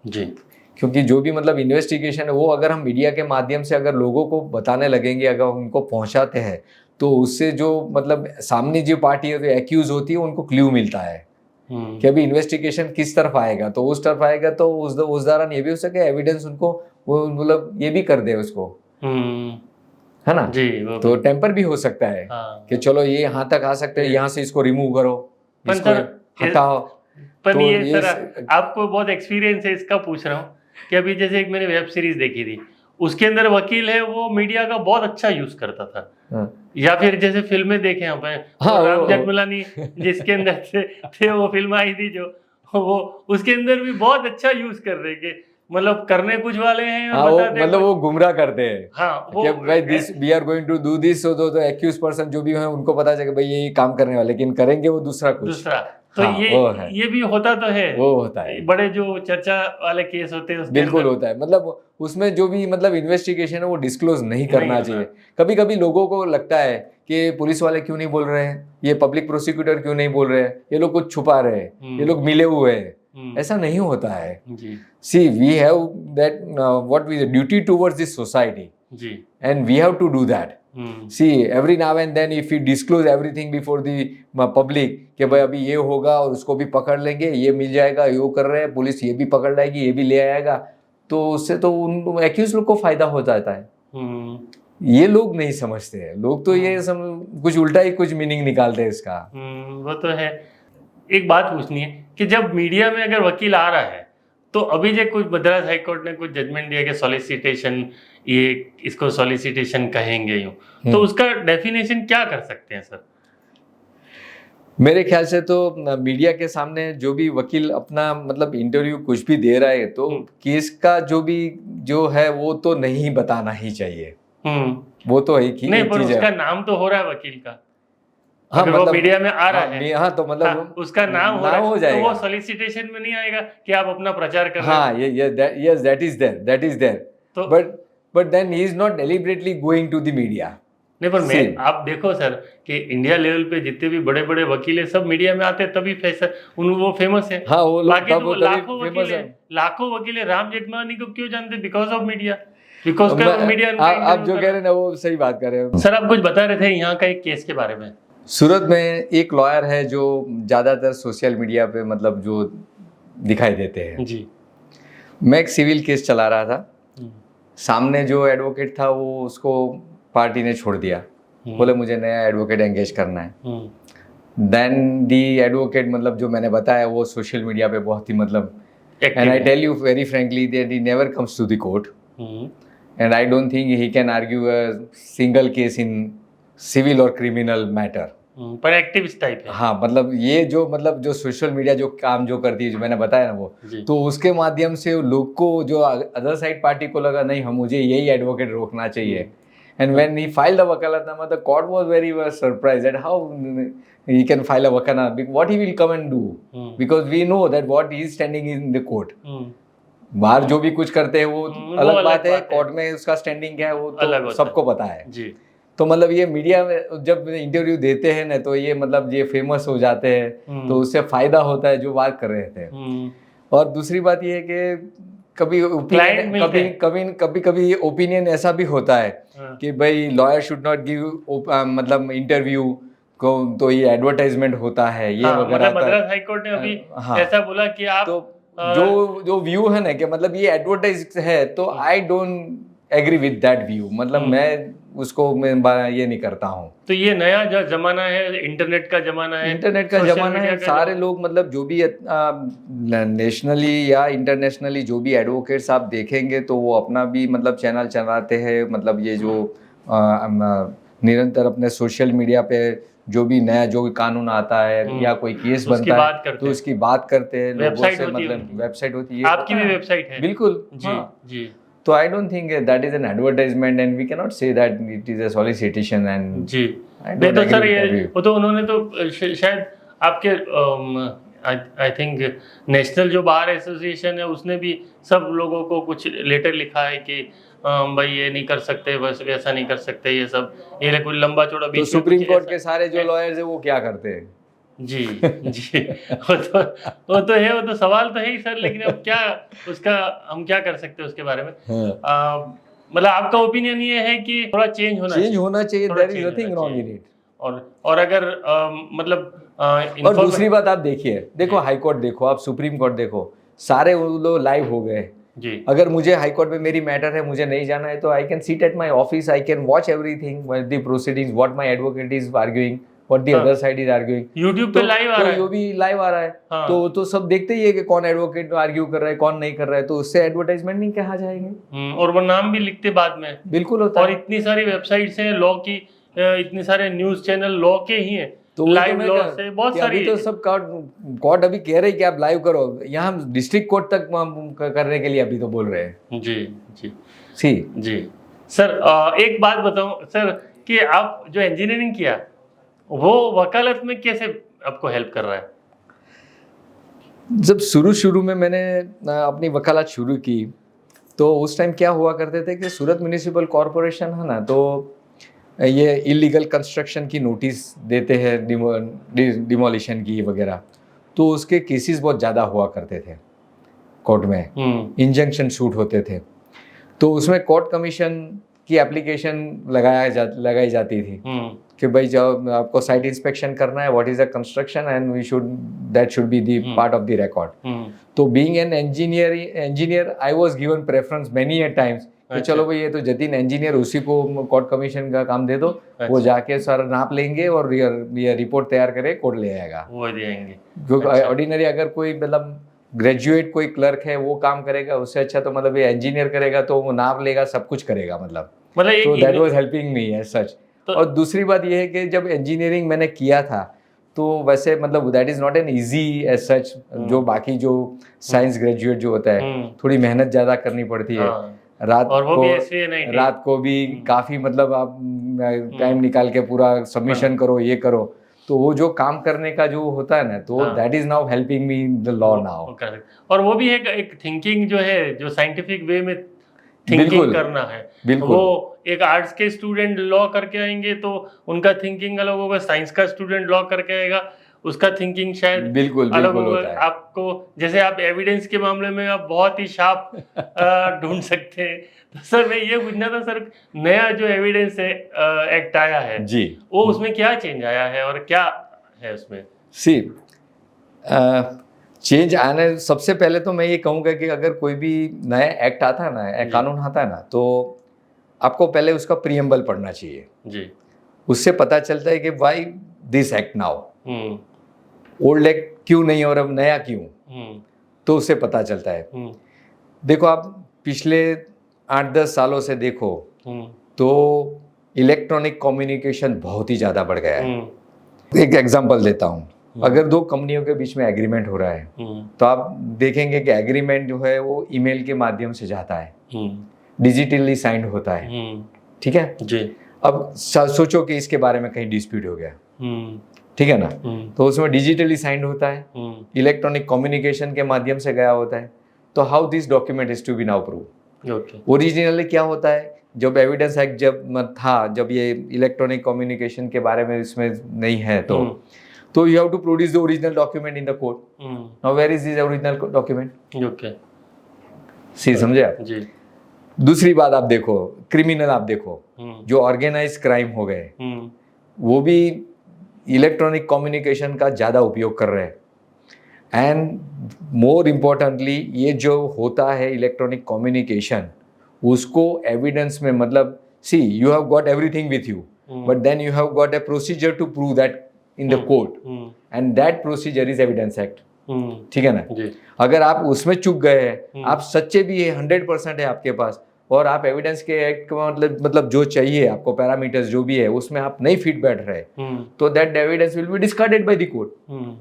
जी. क्योंकि जो भी मतलब इन्वेस्टिगेशन है वो अगर हम मीडिया के माध्यम से अगर लोगों को बताने लगेंगे, अगर उनको पहुंचाते हैं, तो उससे जो मतलब सामने जो पार्टी है, जो एक्यूज होती है, उनको क्ल्यू मिलता है कि अभी इन्वेस्टिगेशन किस तरफ आएगा. तो उस तरफ आएगा तो उस दौरान ये भी हो सके एविडेंस उनको वो मतलब ये भी कर दे उसको, है ना जी. तो टेम्पर भी हो सकता है कि चलो ये यहाँ तक आ सकते हैं, यहाँ से इसको रिमूव करो, इसको हटाओ. पर ये सर आपको बहुत एक्सपीरियंस है इसका, पूछ रहा हूँ कि अभी जैसे एक मैंने वेब सीरीज देखी थी, उसके अंदर वकील है वो मीडिया का बहुत अच्छा यूज करता था. या फिर जैसे फिल्में देखे यहाँ पे, राम जेठमलानी जिसके अंदर थे वो फिल्म आई थी जो, वो उसके अंदर भी बहुत अच्छा यूज कर रहे के मतलब करने कुछ वाले हैं और बताते मतलब वो गुमराह करते हैं. हाँ, कि भाई this we are going to do this, so तो एक्यूज पर्सन जो भी है उनको पता चले भाई ये काम करने वाले, लेकिन करेंगे वो दूसरा. तो हाँ, ये भी होता तो है, वो होता है. बड़े जो चर्चा वाले केस होते हैं बिल्कुल होता है. मतलब उसमें जो भी मतलब इन्वेस्टिगेशन है वो डिस्क्लोज नहीं करना चाहिए. कभी कभी लोगों को लगता है कि पुलिस वाले क्यों नहीं बोल रहे हैं, ये पब्लिक प्रोसिक्यूटर क्यों नहीं बोल रहे हैं, ये लोग कुछ छुपा रहे हैं, ये लोग मिले हुए हैं. ऐसा नहीं होता है. See we have that what we duty towards this society and we have to do that. See, every now and then if you disclose everything before the public कि भाई अभी ये होगा और उसको भी पकड़ लेंगे, ये मिल जाएगा, ये कर रहे हैं, पुलिस ये भी पकड़ लाएगी, ये भी ले आएगा, तो उससे तो उन एक्यूज लोग को फायदा हो जाता है. ये लोग नहीं समझते हैं. लोग तो ये कुछ उल्टा ही कुछ मीनिंग निकालते हैं इसका. वो तो है. एक बात पूछनी है कि जब मीडिया में अगर वकील आ रहा है, तो अभी जो कुछ मद्रास हाईकोर्ट ने कुछ जजमेंट दिया कि सॉलिसिटेशन, ये इसको सॉलिसिटेशन कहेंगे यूं, तो उसका डेफिनेशन क्या कर सकते हैं सर? मेरे ख्याल से तो मीडिया के सामने जो भी वकील अपना मतलब इंटरव्यू कुछ भी दे रहा है, तो केस का जो है वो तो नहीं बताना ही चाहिए. वो तो एक ही नहीं, पर उसका नाम तो हो रहा है वकील का. हाँ, अगर मतलब वो मीडिया में आ रहा है, हाँ, तो मतलब उसका नाम हो रहा है, तो वो सॉलिसिटेशन में नहीं आएगा कि आप अपना प्रचार कर रहे हैं. हाँ, yes, that is there. तो but then he is not deliberately going to the media. नहीं, पर आप देखो सर कि इंडिया लेवल पे जितने भी बड़े बड़े वकील है सब मीडिया में आते हैं, तभी वो फेमस है. हाँ, वो बाकी तो लाखों वकील है. राम जेठमलानी को क्यों जानते? Because of media. मीडिया आप जो कह रहे हैं ना वो सही बात कर रहे हैं. सर आप कुछ बता रहे थे यहाँ का एक केस के बारे में. सूरत में एक लॉयर है जो ज्यादातर सोशल मीडिया पे मतलब जो दिखाई देते हैं जी. मैं एक सिविल केस चला रहा था, सामने जो एडवोकेट था वो उसको पार्टी ने छोड़ दिया, बोले मुझे नया एडवोकेट एंगेज करना है. देन दी एडवोकेट मतलब जो मैंने बताया वो सोशल मीडिया पे बहुत ही मतलब and I tell you very frankly that he never comes to the court, and I don't think he can argue a single case in civil or criminal matter. पर activist type है। हाँ, मतलब ये जो social media जो काम जो करती है, जो मैंने बताया ना वो, तो उसके माध्यम से लोग को जो अदर साइड पार्टी को लगा नहीं हम मुझे यही एडवोकेट रोकना चाहिए, and when he filed a वकालतनामा, the court was very much surprised at how he can file a वकालतनामा, what he will come and do, because we know that what he is standing in the court. बाहर जो भी कुछ करते हैं वो अलग बात है, कोर्ट में उसका स्टैंडिंग क्या है वो तो सबको पता है जी। तो मतलब ये मीडिया में जब इंटरव्यू देते हैं ना तो ये मतलब ये फेमस हो जाते हैं, तो उससे फायदा होता है जो बात कर रहे थे। और दूसरी बात ये है कि कभी ओपिनियन ऐसा भी होता है कि भाई लॉयर शुड नॉट गिव मतलब इंटरव्यू को, तो ये एडवर्टाइजमेंट होता है ये वगैरह। मद्रास हाई कोर्ट ने अभी ऐसा बोला कि आप जो व्यू है ना कि मतलब ये एडवर्टाइज है, तो I don't agree with that view, मतलब मैं उसको ये नहीं करता हूँ। तो ये नया जो जमाना है, इंटरनेट का जमाना है, सारे लोग मतलब जो भी नेशनली या इंटरनेशनली जो भी एडवोकेट्स आप देखेंगे तो वो अपना भी मतलब चैनल चलाते हैं, मतलब ये जो निरंतर अपने सोशल मीडिया पे जो भी नया जो भी कानून आता है या कोई केस बनता है तो उसकी बात करते हैं लोगों से, मतलब वेबसाइट होती है, आपकी भी वेबसाइट है? बिल्कुल जी। तो I don't think that is an advertisement and we can not say that it is a solicitation and जी। नहीं तो सर ये वो तो उन्होंने तो शायद आपके आई थिंक नेशनल जो बार एसोसिएशन है उसने भी सब लोगों को कुछ लेटर लिखा है कि भाई ये नहीं कर सकते, बस वैसा नहीं कर सकते, ये सब ये कोई लंबा चौड़ा। तो सुप्रीम कोर्ट के सारे जो लॉयर्स है वो क्या करते हैं? जी जी वो तो है, वो तो सवाल तो है ही सर, लेकिन अब क्या उसका हम क्या कर सकते हैं उसके बारे में। मतलब आपका ओपिनियन ये है कि थोड़ा चेंज होना चाहिए, there is nothing wrong in it. और अगर मतलब और दूसरी बात आप देखो हाई कोर्ट देखो, आप सुप्रीम कोर्ट देखो, सारे वो लोग लाइव हो गए जी। अगर मुझे हाई कोर्ट में मेरी मैटर है, मुझे नहीं जाना है, तो I can sit at my office, I can watch everything the proceedings, what my advocate is arguing, what the other side is arguing। YouTube पे लाइव आ रहा है, तो भी लाइव आ रहा है, तो सब देखते ही है कि कौन एडवोकेट आर्ग्यू कर रहा है, कौन नहीं कर रहा है, तो उससे एडवर्टाइजमेंट नहीं कहा जाएंगे। और वो नाम भी लिखते बाद में, बिल्कुल होता है। और इतनी सारी वेबसाइट्स हैं लॉ की, इतने सारे न्यूज चैनल लॉ के ही हैं, तो लाइव लॉ से बहुत सारी। अभी तो सब कोर्ट अभी कह रहे हैं कि आप लाइव करो, यहाँ डिस्ट्रिक्ट कोर्ट तक करने के लिए अभी तो बोल रहे हैं। जी जी जी सर एक बात बताऊं सर कि आप जो इंजीनियरिंग किया वो वकालत में कैसे आपको हेल्प कर रहा है? जब शुरू में मैंने अपनी वकालत शुरू की तो उस टाइम क्या हुआ करते थे कि सूरत म्यूनिसिपल कॉरपोरेशन है ना, तो ये इलीगल कंस्ट्रक्शन की नोटिस देते हैं, डिमोलिशन की वगैरह, तो उसके केसेस बहुत ज़्यादा हुआ करते थे कोर्ट में, इंजंक्शन शूट होते थे, तो उसमें कोर्ट कमीशन की एप्लीकेशन लगाई जाती थी कि भाई जब आपको साइट इंस्पेक्शन करना है, what is the construction and that should be the part of the record. तो being an engineer I was given preference many a times कि चलो भाई ये तो जतिन इंजीनियर, उसी को कोर्ट कमीशन का काम दे दो, वो जाके सर नाप लेंगे और ये रिपोर्ट तैयार करे कोर्ट ले आएगा, वो देंगे। क्योंकि ऑर्डिनरी अगर कोई मतलब ग्रेजुएट कोई क्लर्क है वो काम करेगा, उससे अच्छा तो मतलब ये इंजीनियर करेगा, तो वो नाप लेगा, सब कुछ करेगा, मतलब तो that was helping me as such. और दूसरी बात ये है कि जब इंजीनियरिंग मैंने किया था तो वैसे मतलब that is not an easy as such, जो बाकी जो साइंस ग्रेजुएट जो होता है थोड़ी मेहनत ज़्यादा करनी पड़ती है, रात को भी काफ़ी मतलब आप टाइम निकाल के पूरा सबमिशन करो, ये करो, तो वो जो काम करने का जो होता है ना, तो that is now helping me in the law now. और वो भी एक थिंकिंग जो है, जो साइंटिफिक वे में थिंकिंग करना है, वो एक आर्ट्स के स्टूडेंट लॉ करके आएंगे तो उनका थिंकिंग अलग होगा, साइंस का स्टूडेंट लॉ करके आएगा उसका थिंकिंग शायद बिल्कुल अलग होगा। आपको जैसे आप एविडेंस के मामले में आप बहुत ही शार्प ढूंढ सकते हैं, तो सर मैं ये पूछना था सर, नया जो एविडेंस है एक्ट आया है जी, वो उसमें क्या चेंज आया है और क्या है उसमें? चेंज आने, सबसे पहले तो मैं ये कहूँगा कि अगर कोई भी नया एक्ट आता है ना, कानून आता है ना, तो आपको पहले उसका प्रीएम्बल पढ़ना चाहिए जी। उससे पता चलता है कि why this act now, old act क्यों नहीं और अब नया क्यों। तो उससे पता चलता है। देखो आप पिछले 8-10 सालों से देखो तो इलेक्ट्रॉनिक कम्युनिकेशन बहुत ही ज़्यादा बढ़ गया है। एक एग्जांपल देता हूँ, अगर दो कंपनियों के बीच में एग्रीमेंट हो रहा है तो आप देखेंगे कि एग्रीमेंट जो है वो ईमेल के माध्यम से जाता है, डिजिटली साइंड होता है, ठीक है जी। अब सोचो कि इसके बारे में कहीं डिस्प्यूट हो गया, ठीक है ना, तो उसमें डिजिटली साइंड होता है, इलेक्ट्रॉनिक कम्युनिकेशन के माध्यम से गया होता है, तो how this document is to be now prove. Originally क्या होता है, जब एविडेंस एक्ट जब ये इलेक्ट्रॉनिक कम्युनिकेशन के बारे में इसमें नहीं है तो you have to produce the original document in the court. Now where is this original document? Okay, see समझे आप जी। दूसरी बात आप देखो, क्रिमिनल आप देखो, जो ऑर्गेनाइज क्राइम हो गए वो भी इलेक्ट्रॉनिक कम्युनिकेशन का ज़्यादा उपयोग कर रहे हैं। एंड मोर इम्पोर्टेंटली ये जो होता है इलेक्ट्रॉनिक कम्युनिकेशन, उसको एविडेंस में मतलब see you have got everything with you but then you have got a procedure to prove that in the court and that procedure is evidence act, ठीक है ना जी। अगर आप उसमें चूक गए हैं, आप सच्चे भी है 100% है आपके पास और आप एविडेंस के एक्ट का मतलब जो चाहिए आपको पैरामीटर्स जो भी है उसमें आप नहीं फिट बैठ रहे, तो that evidence will be discarded by the court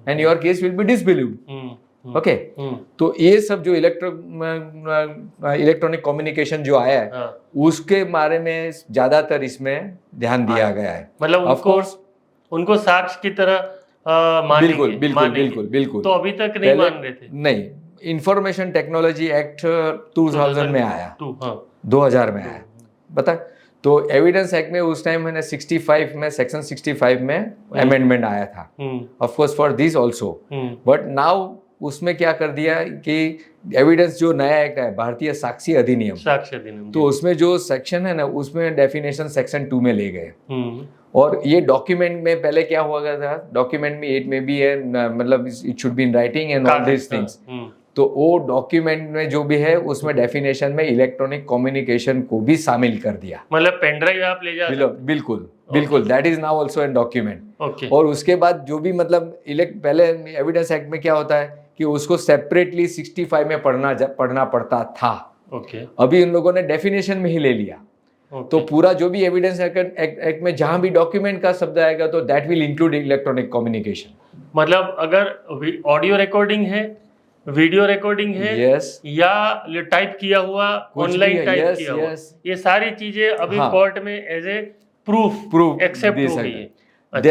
and your case will be disbelieved. Okay, तो ये सब जो इलेक्ट्रॉनिक कम्युनिकेशन जो आया है उसके बारे में ज्यादातर इसमें ध्यान दिया गया है। मतलब ऑफ कोर्स उनको साक्ष्य की तरह बिल्कुल बिल्कुल बिल्कुल बिल्कुल, तो अभी तक नहीं मान रहे थे। नहीं, इंफॉर्मेशन टेक्नोलॉजी एक्ट 2000 में आया, 2000 में आया, बता। तो एविडेंस एक्ट में उस टाइम मैंने 65 में सेक्शन 65 में अमेंडमेंट आया था, of course for this also, but now उसमें क्या कर दिया कि एविडेंस जो नया एक्ट है भारतीय साक्षी अधिनियम, तो उसमें जो सेक्शन है ना उसमें डेफिनेशन सेक्शन 2 में ले गए। और ये डॉक्यूमेंट में पहले क्या हुआ था, डॉक्यूमेंट में 8 में भी है मतलब it should be in writing and all this things, तो वो डॉक्यूमेंट में जो भी है उसमें डेफिनेशन में इलेक्ट्रॉनिक कम्युनिकेशन को भी शामिल कर दिया। मतलब पेन ड्राइव आप ले जा सकते, बिल्कुल बिल्कुल, that is now also an document. और उसके बाद जो भी मतलब पहले एविडेंस एक्ट में क्या होता है कि उसको सेपरेटली 65 में पढ़ना पड़ता था, अभी इन लोगों ने डेफिनेशन में ही ले लिया। तो पूरा जो भी एविडेंस एक्ट में जहां भी डॉक्यूमेंट का शब्द आएगा तो that will include electronic communication. मतलब अगर ऑडियो रिकॉर्डिंग है, वीडियो रिकॉर्डिंग है, या टाइप किया हुआ, ऑनलाइन टाइप किया हुआ, ये सारी चीजें अभी कोर्ट में एज ए प्रूफ एक्सेप्ट हो गई है।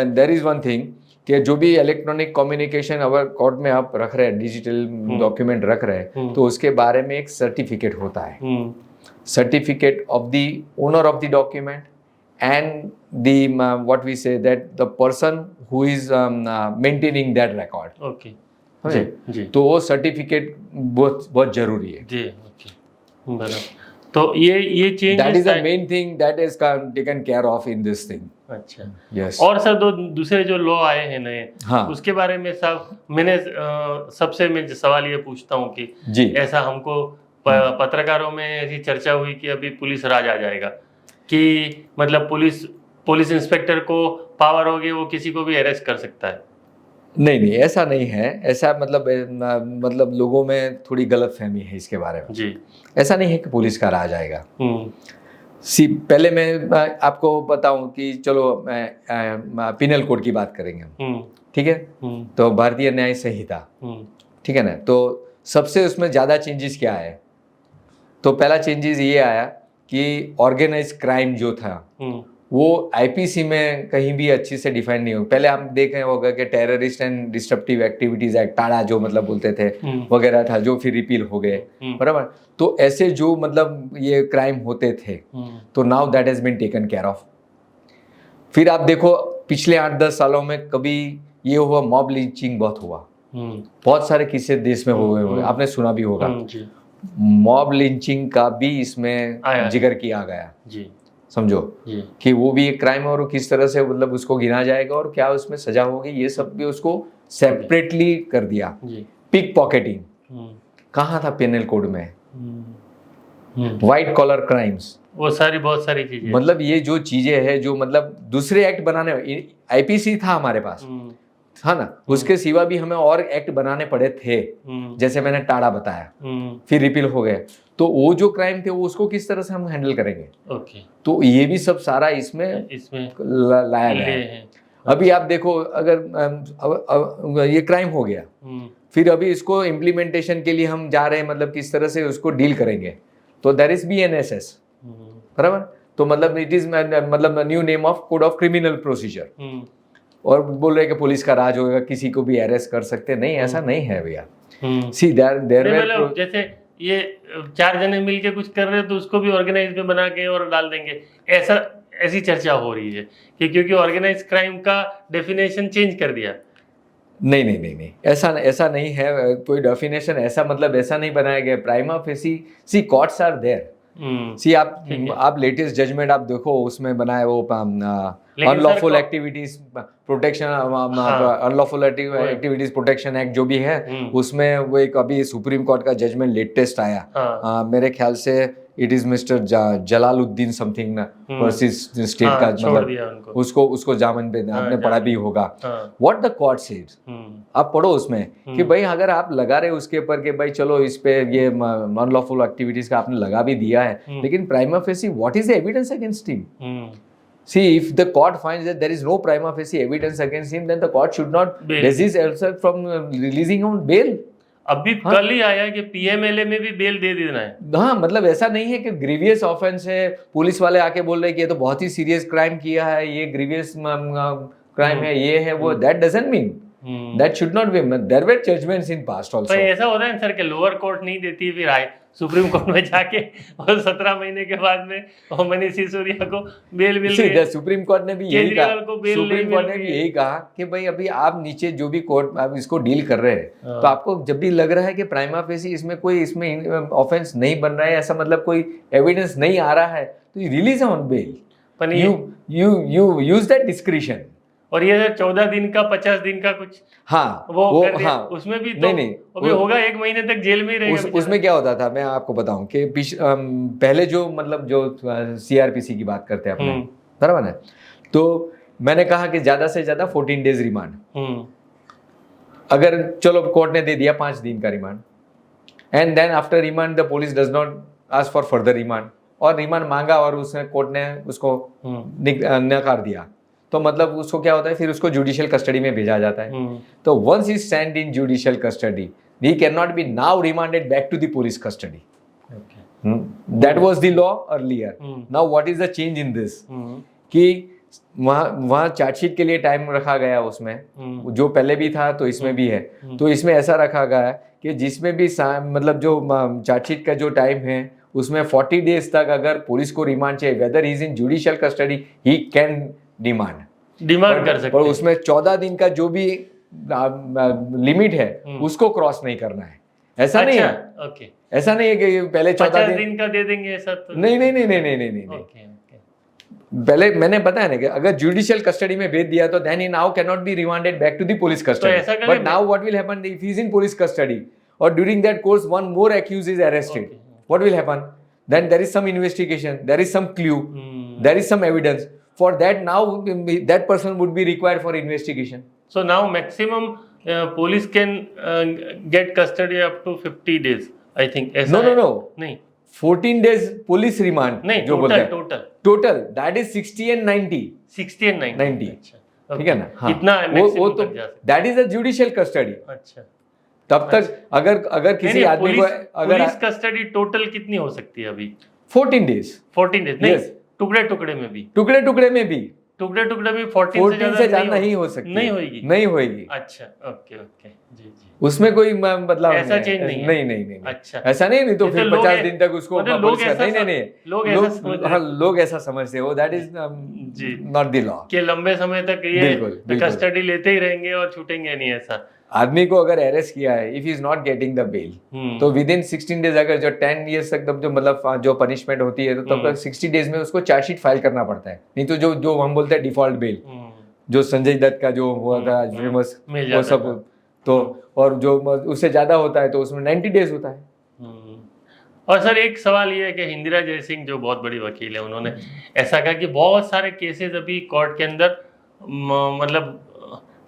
देयर इज वन थिंग कि जो भी इलेक्ट्रॉनिक कम्युनिकेशन अगर कोर्ट में आप रख रहे हैं, डिजिटल डॉक्यूमेंट रख रहे हैं, तो उसके बारे में एक सर्टिफिकेट होता है, certificate of the owner of the document and the what we say that the person who is maintaining that record. Okay. जी। तो वो सर्टिफिकेट बहुत जरूरी है जी। ओके, बराबर। तो ये change that is the main thing that is taken care of in this thing. अच्छा, yes. और सर दूसरे जो लॉ आए हैं नए, हाँ, उसके बारे में सब मैंने सबसे मैं सवाल ये पूछता हूँ कि जी, ऐसा हमको पत्रकारों में ऐसी चर्चा हुई कि अभी पुलिस राज आ जाएगा, कि मतलब पुलिस इंस्पेक्टर को पावर होगी, वो किसी को भी अरेस्ट कर सकता है। नहीं, ऐसा नहीं है। ऐसा मतलब लोगों में थोड़ी गलतफहमी है इसके बारे में जी। ऐसा नहीं है कि पुलिस का राज आएगा। पहले मैं आपको बताऊं कि चलो पिनल कोड की बात करेंगे, ठीक है, तो भारतीय न्याय संहिता, ठीक है ना, तो सबसे उसमें ज्यादा चेंजेस क्या है, तो पहला चेंजेस ये आया कि ऑर्गेनाइज क्राइम जो था वो आईपीसी में कहीं भी अच्छी से डिफाइन नहीं हो। पहले आप देख रहे होगा कि terrorist and disruptive activities act, ta-da जो मतलब बोलते थे वगैरह था, जो फिर रिपील हो गए, बराबर। तो ऐसे जो मतलब ये क्राइम होते थे, तो now that has been taken care of. फिर आप देखो पिछले 8-10 सालों में कभी ये हुआ, मॉब लिंचिंग बहुत हुआ, बहुत सारे किस्से देश में हुए, आपने सुना भी होगा। मॉब लिंचिंग का भी इसमें जिक्र किया गया जी, समझो जी, कि वो भी एक क्राइम है और किस तरह से मतलब उसको गिना जाएगा और क्या उसमें सजा होगी, ये सब भी उसको सेपरेटली कर दिया। पिक पॉकेटिंग कहाँ था पेनल कोड में, व्हाइट कॉलर क्राइम्स, वो बहुत सारी चीजें, मतलब ये जो चीजें हैं जो मतलब दूसरे एक्ट बनाने, आईपीसी था हमारे पास, हाँ ना, उसके सिवा भी हमें और एक्ट बनाने पड़े थे, जैसे मैंने टाड़ा बताया, फिर रिपील हो गए। तो वो जो क्राइम थे वो उसको किस तरह से हम हैंडल करेंगे? ओके, तो ये भी सब सारा इसमें लाया गया है। अभी आप देखो, अगर अब ये क्राइम हो गया, फिर अभी इसको इम्प्लीमेंटेशन के लिए हम जा रहे हैं, मतलब किस तरह से उसको डील करेंगे, तो देयर इज BNSS, बराबर। तो मतलब इट इज मतलब new name of code of criminal procedure, और बोल रहे हैं कि पुलिस का राज होगा, किसी को भी अरेस्ट कर सकते। नहीं, ऐसा नहीं है भैया। सी देयर जैसे ये 4 जने मिलके कुछ कर रहे हैं तो उसको भी ऑर्गेनाइज में बना के और डाल देंगे, ऐसी चर्चा हो रही है कि क्योंकि ऑर्गेनाइज क्राइम का डेफिनेशन चेंज कर दिया। नहीं, ऐसा नहीं है, कोई डेफिनेशन ऐसा मतलब ऐसा नहीं बनाया गया। Prima facie, see courts are there. See आप लेटेस्ट जजमेंट आप देखो, उसमें बनाया वो unlawful activities protection, unlawful activities protection act जो भी है, उसमें वो एक अभी सुप्रीम कोर्ट का जजमेंट लेटेस्ट आया, मेरे ख्याल से it is mister Jalaluddin something versus state का, मतलब उसको जामिन पे आपने पढ़ा भी होगा। व्हाट द कोर्ट सेड, आप पढ़ो उसमें कि भाई अगर आप लगा रहे उसके ऊपर कि भाई चलो इस पे ये अनलॉफुल एक्टिविटीज का आपने लगा भी दिया है, लेकिन prima facie what is the evidence against him? See, if the court finds that there is no prima facie evidence against him, then the court should not resist itself from releasing on bail. अभी कल ही आया कि PMLA में भी bell दे देना है। हाँ, मतलब ऐसा नहीं है कि ग्रीवियस ऑफेंस है, पुलिस वाले आके बोल रहे हैं कि ये तो बहुत ही सीरियस क्राइम किया है, ये ग्रीवियस क्राइम है, ये है वो, that doesn't mean that should not be. There were judgments in past also. पर ऐसा होता है सर कि लोअर कोर्ट नहीं देती फिर आए सुप्रीम कोर्ट में जाके और 17 महीने के बाद में और मनीष सिसोदिया को बेल मिल गई। सुप्रीम कोर्ट ने भी यही कहा, सुप्रीम कोर्ट ने भी यही कहा कि भाई अभी आप नीचे जो भी कोर्ट आप इसको डील कर रहे हैं, तो आपको जब भी लग रहा है कि प्राइमा फेसी इसमें कोई इसमें ऑफेंस नहीं बन रहा है, ऐसा मतलब कोई एविडेंस नहीं आ रहा है, तो release on bail. You use that discretion. और ये 14 दिन का 50 दिन का कुछ, हाँ वो हाँ, उसमें भी तो नहीं अभी होगा 1 महीने तक जेल में ही रहेगा। उसमें क्या होता था, मैं आपको बताऊं कि पहले जो मतलब जो CRPC की बात करते हैं अपने, बराबर है, तो मैंने कहा कि ज्यादा से ज्यादा 14 डेज रिमांड, अगर चलो कोर्ट ने दे दिया 5 दिन का remand, and then after remand the police does not ask for further remand, और रिमांड मांगा और उसने कोर्ट ने उसको नकार दिया, तो मतलब उसको क्या होता है, फिर उसको जुडिशियल कस्टडी में भेजा जाता है। तो once he stand in judicial custody, he can not be now remanded back to the police custody. That was the law earlier. Now what is the change in this, कि वहाँ chargesheet के लिए time रखा गया, उसमें जो पहले भी था तो इसमें भी है, तो इसमें ऐसा रखा गया है कि जिसमें भी मतलब जो चार्जशीट का जो टाइम है उसमें 40 डेज तक अगर पुलिस को रिमांड चाहिए, whether is in judicial custody, he can demand कर सकते, पर उसमें 14 दिन का जो भी लिमिट है उसको क्रॉस नहीं करना है। ऐसा नहीं है, ओके, ऐसा नहीं है कि पहले 14 दिन का दे देंगे ऐसा तो नहीं। पहले मैंने बताया ना कि अगर जुडिशियल कस्टडी में भेज दिया तो then he now can not be remanded back to the police custody, but now what will happen if he is in police custody or during that course one more accused is arrested, what will happen? Then there is some investigation, there is some clue, there is some evidence. For that now that person would be required for investigation. So now maximum police can get custody up to 50 days, I think. No. नहीं, 14 days police remand. नहीं, जो बोलते हैं total that is 60 and 90. 60 and 90. ठीक है ना? हाँ, इतना वो तो that is a judicial custody. अच्छा, तब तक अगर किसी आदमी को अगर पुलिस कस्टडी टोटल कितनी हो सकती है अभी? 14 days नहीं, टुकड़े में भी 14 से ज्यादा नहीं हो सकती, नहीं होगी। अच्छा, ओके, जी। उसमें कोई मतलब ऐसा चेंज नहीं। अच्छा, ऐसा नहीं तो फिर 50 दिन तक उसको लोग ऐसा समझते हो, that is not the law कि लंबे समय तक ये कस्टडी लेते ही रहेंगे और छूटेंगे नहीं। ऐसा आदमी को अगर अरेस्ट किया है, if is not getting the bail, तो विद इन 16 डेज, अगर जो 10 years तक तब जो मतलब जो पनिशमेंट होती है, तो तब तक 60 डेज में उसको चार्जशीट फाइल करना पड़ता है। नहीं तो जो हम बोलते हैं डिफॉल्ट बेल, जो संजय दत्त का जो हुआ था फेमस, वो सब तो, और जो उससे ज्यादा होता है तो उसमें 90 डेज होता है। और सर एक सवाल ये है कि इंदिरा जयसिंह जो बहुत बड़ी वकील है, उन्होंने ऐसा कहा कि बहुत सारे केसेस अभी कोर्ट के अंदर मतलब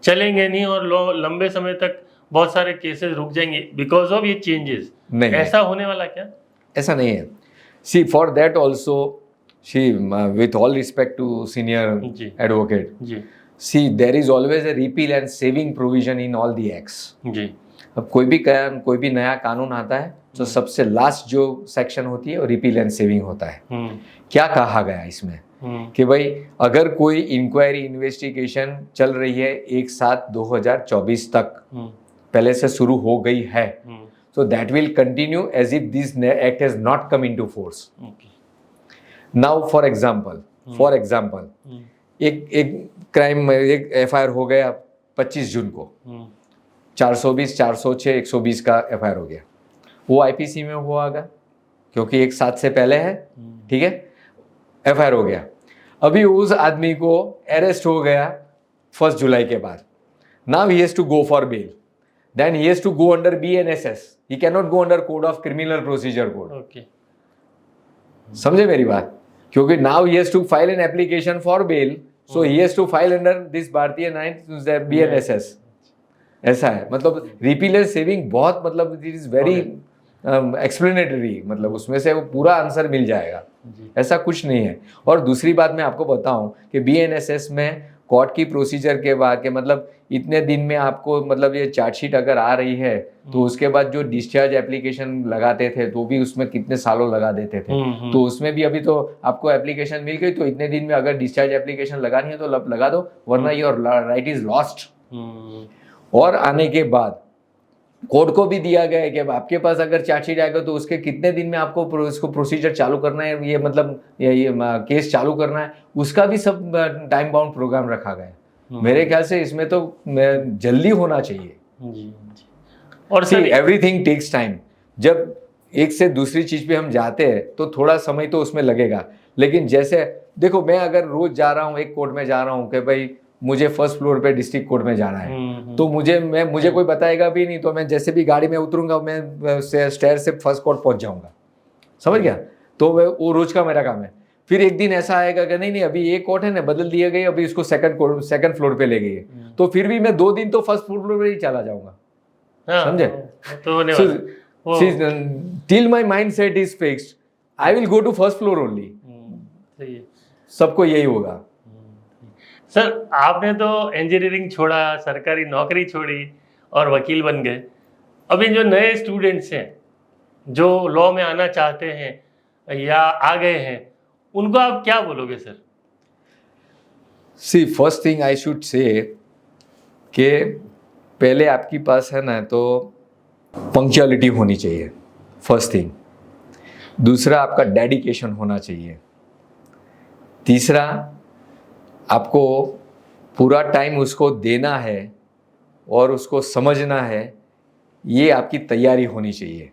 चलेंगे नहीं और लंबे समय तक बहुत सारे केसेस रुक जाएंगे बिकॉज ऑफ ये चेंजेस। नहीं, ऐसा होने वाला क्या? ऐसा नहीं है। See for that also she with all respect to senior जी एडवोकेट, जी see there is always a repeal and saving provision in all the acts. जी। अब कोई भी नया कानून आता है तो सबसे लास्ट जो सेक्शन होती है वो रिपील एंड सेविंग होता है। क्या कहा गया इसमें कि भाई अगर कोई इंक्वायरी इन्वेस्टिगेशन चल रही है 1/7/2024 तक पहले से शुरू हो गई है, so that will continue as if this act has not come into force. Okay. Now for example, एक क्राइम एक FIR हो गया 25 जून को, 420, 406, 120 का FIR हो गया, वो IPC में होगा क्योंकि 1/7 से पहले है, ठीक है, FIR हो गया। अभी उस आदमी को अरेस्ट हो गया 1 जुलाई के बाद। Now he has to go for bail. Then he has to go under BNSS. He cannot go under Code of Criminal Procedure Code. Okay. समझे मेरी बात? क्योंकि now he has to file an application for bail, so he has to file under this भारतीय न्याय BNSS. ऐसा है, मतलब repeal and saving बहुत, मतलब इट इज वेरी एक्सप्लेनेटरी, मतलब उसमें से वो पूरा आंसर मिल जाएगा, ऐसा कुछ नहीं है। और दूसरी बात मैं आपको बताऊं कि BNSS में कोर्ट की प्रोसीजर के बाद के मतलब इतने दिन में आपको मतलब ये चार्जशीट अगर आ रही है तो उसके बाद जो डिस्चार्ज एप्लीकेशन लगाते थे तो भी उसमें कितने सालों लगा देते थे, तो उसमें भी अभी तो आपको एप्लीकेशन मिल गई तो इतने दिन में अगर डिस्चार्ज एप्लीकेशन लगानी है तो लगा दो, वरना योर राइट इज लॉस्ट। और आने के बाद कोर्ट को भी दिया गया है कि आपके पास अगर चार्जशीट आएगा तो उसके कितने दिन में आपको उसको प्रोसीजर चालू करना है, ये मतलब ये केस चालू करना है, उसका भी सब टाइम बाउंड प्रोग्राम रखा गया है। मेरे ख्याल से इसमें तो जल्दी होना चाहिए जी। और सर एवरीथिंग टेक्स टाइम। जब एक से दूसरी चीज पे हम जाते हैं तो थोड़ा समय तो उसमें लगेगा, लेकिन जैसे देखो मैं अगर रोज जा रहा हूँ एक कोर्ट में जा रहा हूँ कि भाई मुझे 1st फ्लोर पे डिस्ट्रिक्ट कोर्ट में जाना है, तो मुझे कोई बताएगा भी नहीं, तो मैं जैसे भी गाड़ी में उतरूंगा मैं स्टेयर से 1st कोर्ट पहुंच जाऊंगा, समझ गया? तो वो रोज का मेरा काम है। फिर एक दिन ऐसा आएगा कि नहीं अभी ये कोर्ट है ना बदल दिया गई, अभी इसको सेकंड फ्लोर पे ले गई, तो फिर भी मैं 2 दिन तो 1st फ्लोर पे ही चला जाऊंगा, समझे? Till my mind set is fixed I will go to 1st floor only. सबको यही होगा। सर आपने तो इंजीनियरिंग छोड़ा, सरकारी नौकरी छोड़ी और वकील बन गए। अभी जो नए स्टूडेंट्स हैं जो लॉ में आना चाहते हैं या आ गए हैं, उनको आप क्या बोलोगे sir? See first thing I should say कि पहले आपके पास है ना तो पंक्चुअलिटी होनी चाहिए, फर्स्ट थिंग। दूसरा आपका डेडिकेशन होना चाहिए। तीसरा आपको पूरा टाइम उसको देना है और उसको समझना है, ये आपकी तैयारी होनी चाहिए।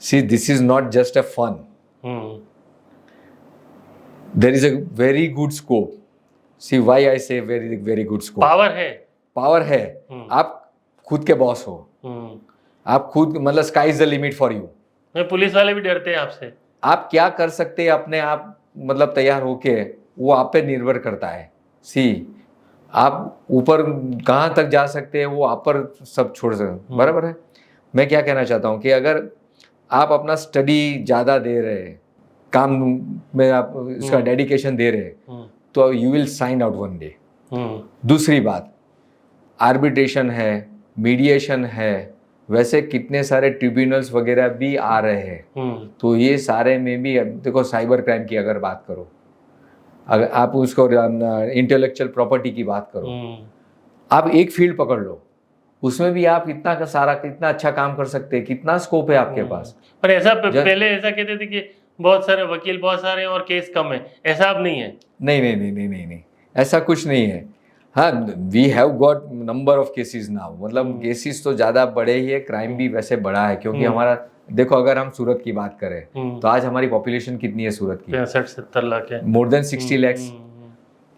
See this is not just a fun, there is a very good scope. See why I say very very good scope. Power है। आप खुद के बॉस हो, आप खुद, मतलब sky is the limit for you. Police वाले भी डरते हैं आपसे। आप क्या कर सकते हैं अपने आप, मतलब तैयार होके, वो आप पे निर्भर करता है। सी आप ऊपर कहाँ तक जा सकते हैं वो आप पर सब छोड़ सकते, बराबर है। मैं क्या कहना चाहता हूँ कि अगर आप अपना स्टडी ज़्यादा दे रहे हैं, काम में आप इसका डेडिकेशन दे रहे हैं, तो you will sign out one day. दूसरी बात, आर्बिट्रेशन है, मीडिएशन है, वैसे कितने सारे ट्रिब्यूनल्स वगैरह भी आ रहे हैं, तो ये सारे में भी देखो, साइबर क्राइम की अगर बात करो, अगर आप उसको इंटेलेक्चुअल प्रॉपर्टी की बात करो, आप एक फील्ड पकड़ लो, उसमें भी आप इतना अच्छा काम कर सकते हैं, कितना स्कोप है आपके पास। पर ऐसा पहले ऐसा कहते थे कि बहुत सारे वकील बहुत सारे और केस कम है, ऐसा अब नहीं है। नहीं, ऐसा कुछ नहीं है। हाँ, we have got number of cases now, मतलब केसेस तो ज़्यादा बड़े ही है, क्राइम भी वैसे बड़ा है, क्योंकि हमारा देखो, अगर हम सूरत की बात करें तो आज हमारी पॉपुलेशन कितनी है सूरत की? 65-70 लाख है, मोर देन 60 lakhs।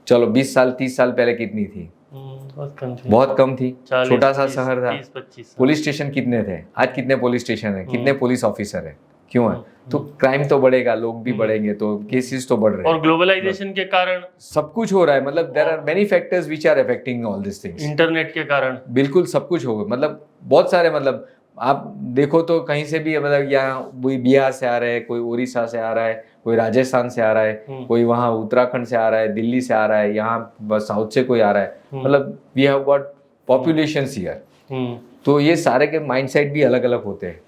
चलो 20 साल 30 साल पहले कितनी थी? बहुत कम थी। छोटा सा शहर था। 25 पुलिस स्टेशन कितने थे? आज कितने पुलिस स्टेशन है, कितने पुलिस ऑफिसर है, क्यों है? तो क्राइम तो बढ़ेगा, लोग भी बढ़ेंगे, तो केसेस तो बढ़ रहे और हैं, ग्लोबलाइजेशन के कारण, सब कुछ हो रहा है, मतलब there are many factors which are affecting all this things. Internet के कारण, बिल्कुल सब कुछ होगा, मतलब बहुत सारे, मतलब आप देखो तो कहीं से भी, मतलब यहाँ कोई बिहार से आ रहा है, कोई उड़ीसा से आ रहा है, कोई राजस्थान से आ रहा है, कोई वहाँ उत्तराखंड से आ रहा है, दिल्ली से आ रहा है, यहाँ साउथ से कोई आ रहा है, मतलब we have got population here. तो ये सारे के माइंडसेट भी अलग अलग होते हैं,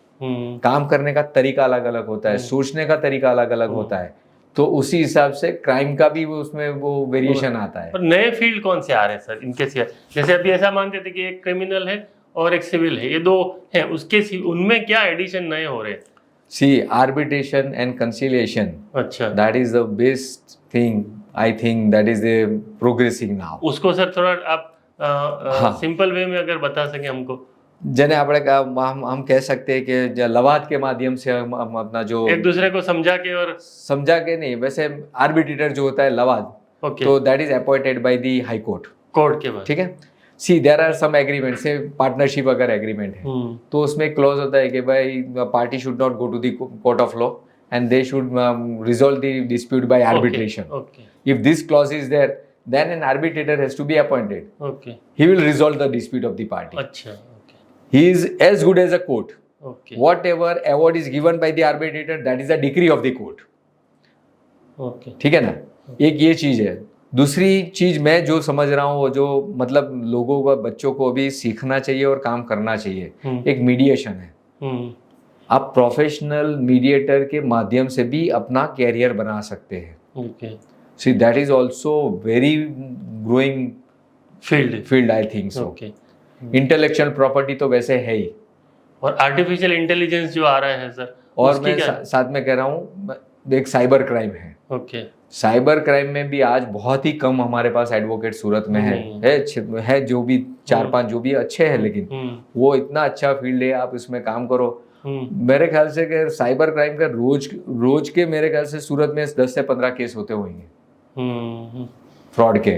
काम करने का तरीका अलग अलग होता है, सोचने का तरीका अलग अलग होता है, तो उसी हिसाब से क्राइम का भी उसमें वो वेरिएशन आता है। पर नए फील्ड कौन से आ रहे हैं सर इनके सिवा? जैसे अभी ऐसा मानते थे कि एक क्रिमिनल है और एक सिविल है, ये दो हैं, उसके उनमें क्या एडिशन नए हो रहे हैं? See, arbitration and conciliation, अच्छा, that is the best thing, I think that is the progressing now. उसको सर थोड़ा आप हाँ। सिंपल वे में अगर बता सके हमको। जने આપણે हम कह सकते हैं कि लवाद के माध्यम से हम अपना जो एक दूसरे को समझा के, और समझा के नहीं, वैसे आर्बिट्रेटर जो होता है लवाद, ओके, तो that is appointed by the high court, court के बाद, ठीक है। See there are some agreement, say partnership अगर एग्रीमेंट है तो उसमें एक क्लॉज होता है कि भाई party should not go to the court of law and they should resolve the dispute by arbitration. Okay, if this clause is there, then an arbitrator has to be appointed. Okay, He will resolve the dispute of the party. अच्छा, okay, He is as good as a court. Okay, Whatever award is given by the arbitrator, that is a decree of the court. Okay, ठीक है ना, एक ये चीज है। दूसरी चीज मैं जो समझ रहा हूँ, वो जो मतलब लोगों को, बच्चों को भी सीखना चाहिए और काम करना चाहिए, एक मीडिएशन है। आप प्रोफेशनल मीडिएटर के माध्यम से भी अपना कैरियर बना सकते हैं। Okay, See, that is also very growing field, I think so. Okay. Intellectual property तो वैसे है ही, और आर्टिफिशियल इंटेलिजेंस जो आ रहा है सर, और उसकी मैं क्या? साथ में कह रहा हूँ, एक साइबर क्राइम है। ओके, साइबर क्राइम में भी आज बहुत ही कम हमारे पास एडवोकेट सूरत में है जो भी 4-5 जो भी अच्छे हैं, लेकिन वो इतना अच्छा फील्ड है, आप इसमें काम करो। मेरे ख्याल से कि साइबर क्राइम का रोज के मेरे ख्याल से सूरत में 10 से 15 केस होते होंगे फ्रॉड के।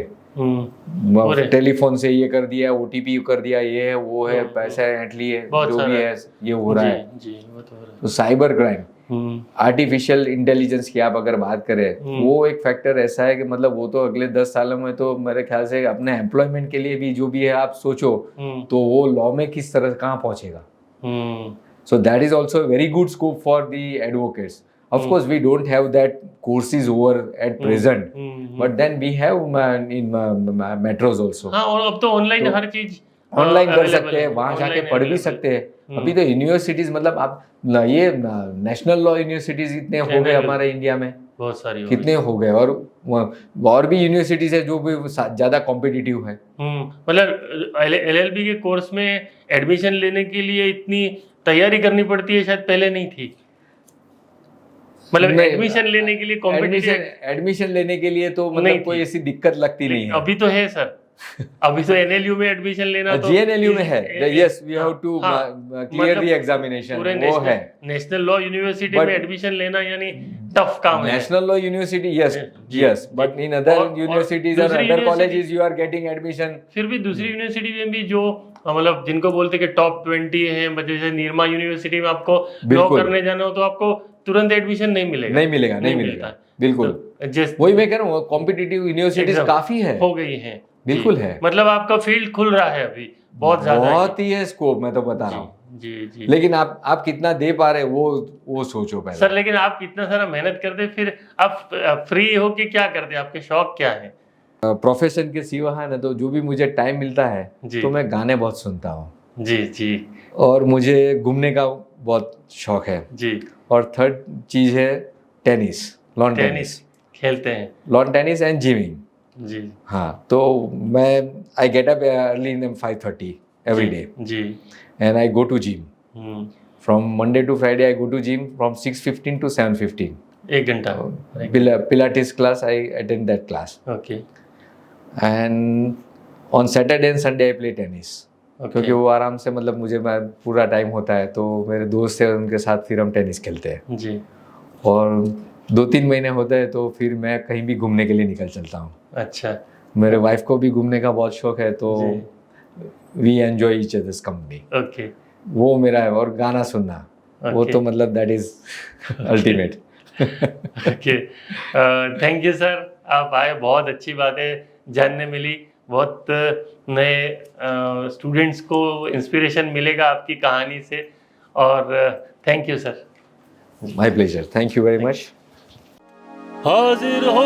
टेलीफोन से ये कर दिया, ओटीपी कर दिया, ये है वो है, पैसा ऐंठ लिए, जो भी है ये हो रहा है। वो तो हो रहा है। तो साइबर क्राइम, आर्टिफिशियल इंटेलिजेंस की आप अगर बात करें, वो एक फैक्टर ऐसा है कि मतलब वो तो अगले 10 सालों में तो मेरे ख्याल से अपने एम्प्लॉयमेंट के लिए भी जो भी है आप सोचो, तो वो लॉ में किस तरह कहाँ पहुंचेगा। So that is also a very good scope for the advocates. Of course, we don't have that courses over at present, but then we have in metros also. हाँ, और अब तो ऑनलाइन हर चीज ऑनलाइन कर सकते हैं, वहाँ जाके पढ़ भी सकते हैं। अभी तो यूनिवर्सिटीज, मतलब आप ये नेशनल लॉ यूनिवर्सिटीज इतने हो गए हमारे इंडिया में, बहुत सारी कितने हो गए, और भी यूनिवर्सिटीज है जो भी ज्यादा कॉम्पिटिटिव है। मतलब एलएलबी के कोर्स में एडमिशन लेने के लिए इतनी तैयारी करनी पड़ती है, शायद पहले नहीं थी। मतलब एडमिशन लेने के लिए एडमिशन लेने के लिए तो मतलब कोई ऐसी दिक्कत लगती नहीं है। अभी तो है सर, अभी तो एनएलयू में एडमिशन लेना, तो जेएनएलयू में है, yes we have to clear the examination, वो है। नेशनल लॉ यूनिवर्सिटी में एडमिशन लेना यानी टफ काम है। National law university, yes, but in other universities or other colleges you are getting admission. फिर भी दूसरी यूनिवर्सिटी में भी जो मतलब जिनको बोलते कि टॉप 20 हैं, जैसे नीरमा यूनिवर्सिटी में आपको लॉ करने जाना हो तो आपको तुरंत एडमिशन नहीं मिलेगा। बिल्कुल, वही मैं कह रहा हूँ, कॉम्पिटिटिव यूनिवर्सिटीज काफी है, हो गई हैं, बिल्कुल है। मतलब आपका फील्ड खुल रहा है अभी, बहुत ज्यादा, बहुत ही है स्कोप, मैं तो बता रहा हूँ। जी। लेकिन आप कितना दे पा रहे वो सोचो पहले सर। लेकिन आप इतना सारा मेहनत करते, फिर आप फ्री हो के क्या करते, आपके शौक क्या है? प्रोफेशन के सिवा है ना, तो जो भी मुझे टाइम मिलता है तो मैं गाने बहुत सुनता हूँ। जी। और मुझे घूमने का बहुत शौक है जी। और थर्ड चीज है टेनिस, लॉन टेनिस खेलते हैं, लॉन टेनिस एंड जिमिंग जी। हाँ, तो मैं I get up early in 5:30 every day जी, and I go to gym from Monday to Friday. I go to gym from 6:15 to 7:15, 1 घंटा pilates class, I attend that class. Okay. And on Saturday and Sunday I play tennis, क्योंकि वो आराम से, मतलब मुझे पूरा time होता है, तो मेरे दोस्त हैं उनके साथ फिर हम टेनिस खेलते हैं जी। और 2-3 महीने होते हैं तो फिर मैं कहीं भी घूमने के लिए निकल चलता हूँ। अच्छा। मेरे वाइफ को भी घूमने का बहुत शौक है, तो we enjoy each others company. Okay. वो मेरा है। और गाना सुनना, वो तो मतलब that is ultimate. Okay, thank you sir, आप आए, बहुत अच्छी बातें जानने मिली, बहुत नए स्टूडेंट्स को इंस्पिरेशन मिलेगा आपकी कहानी से, और thank you sir. My pleasure, thank you very much. हाजिर हो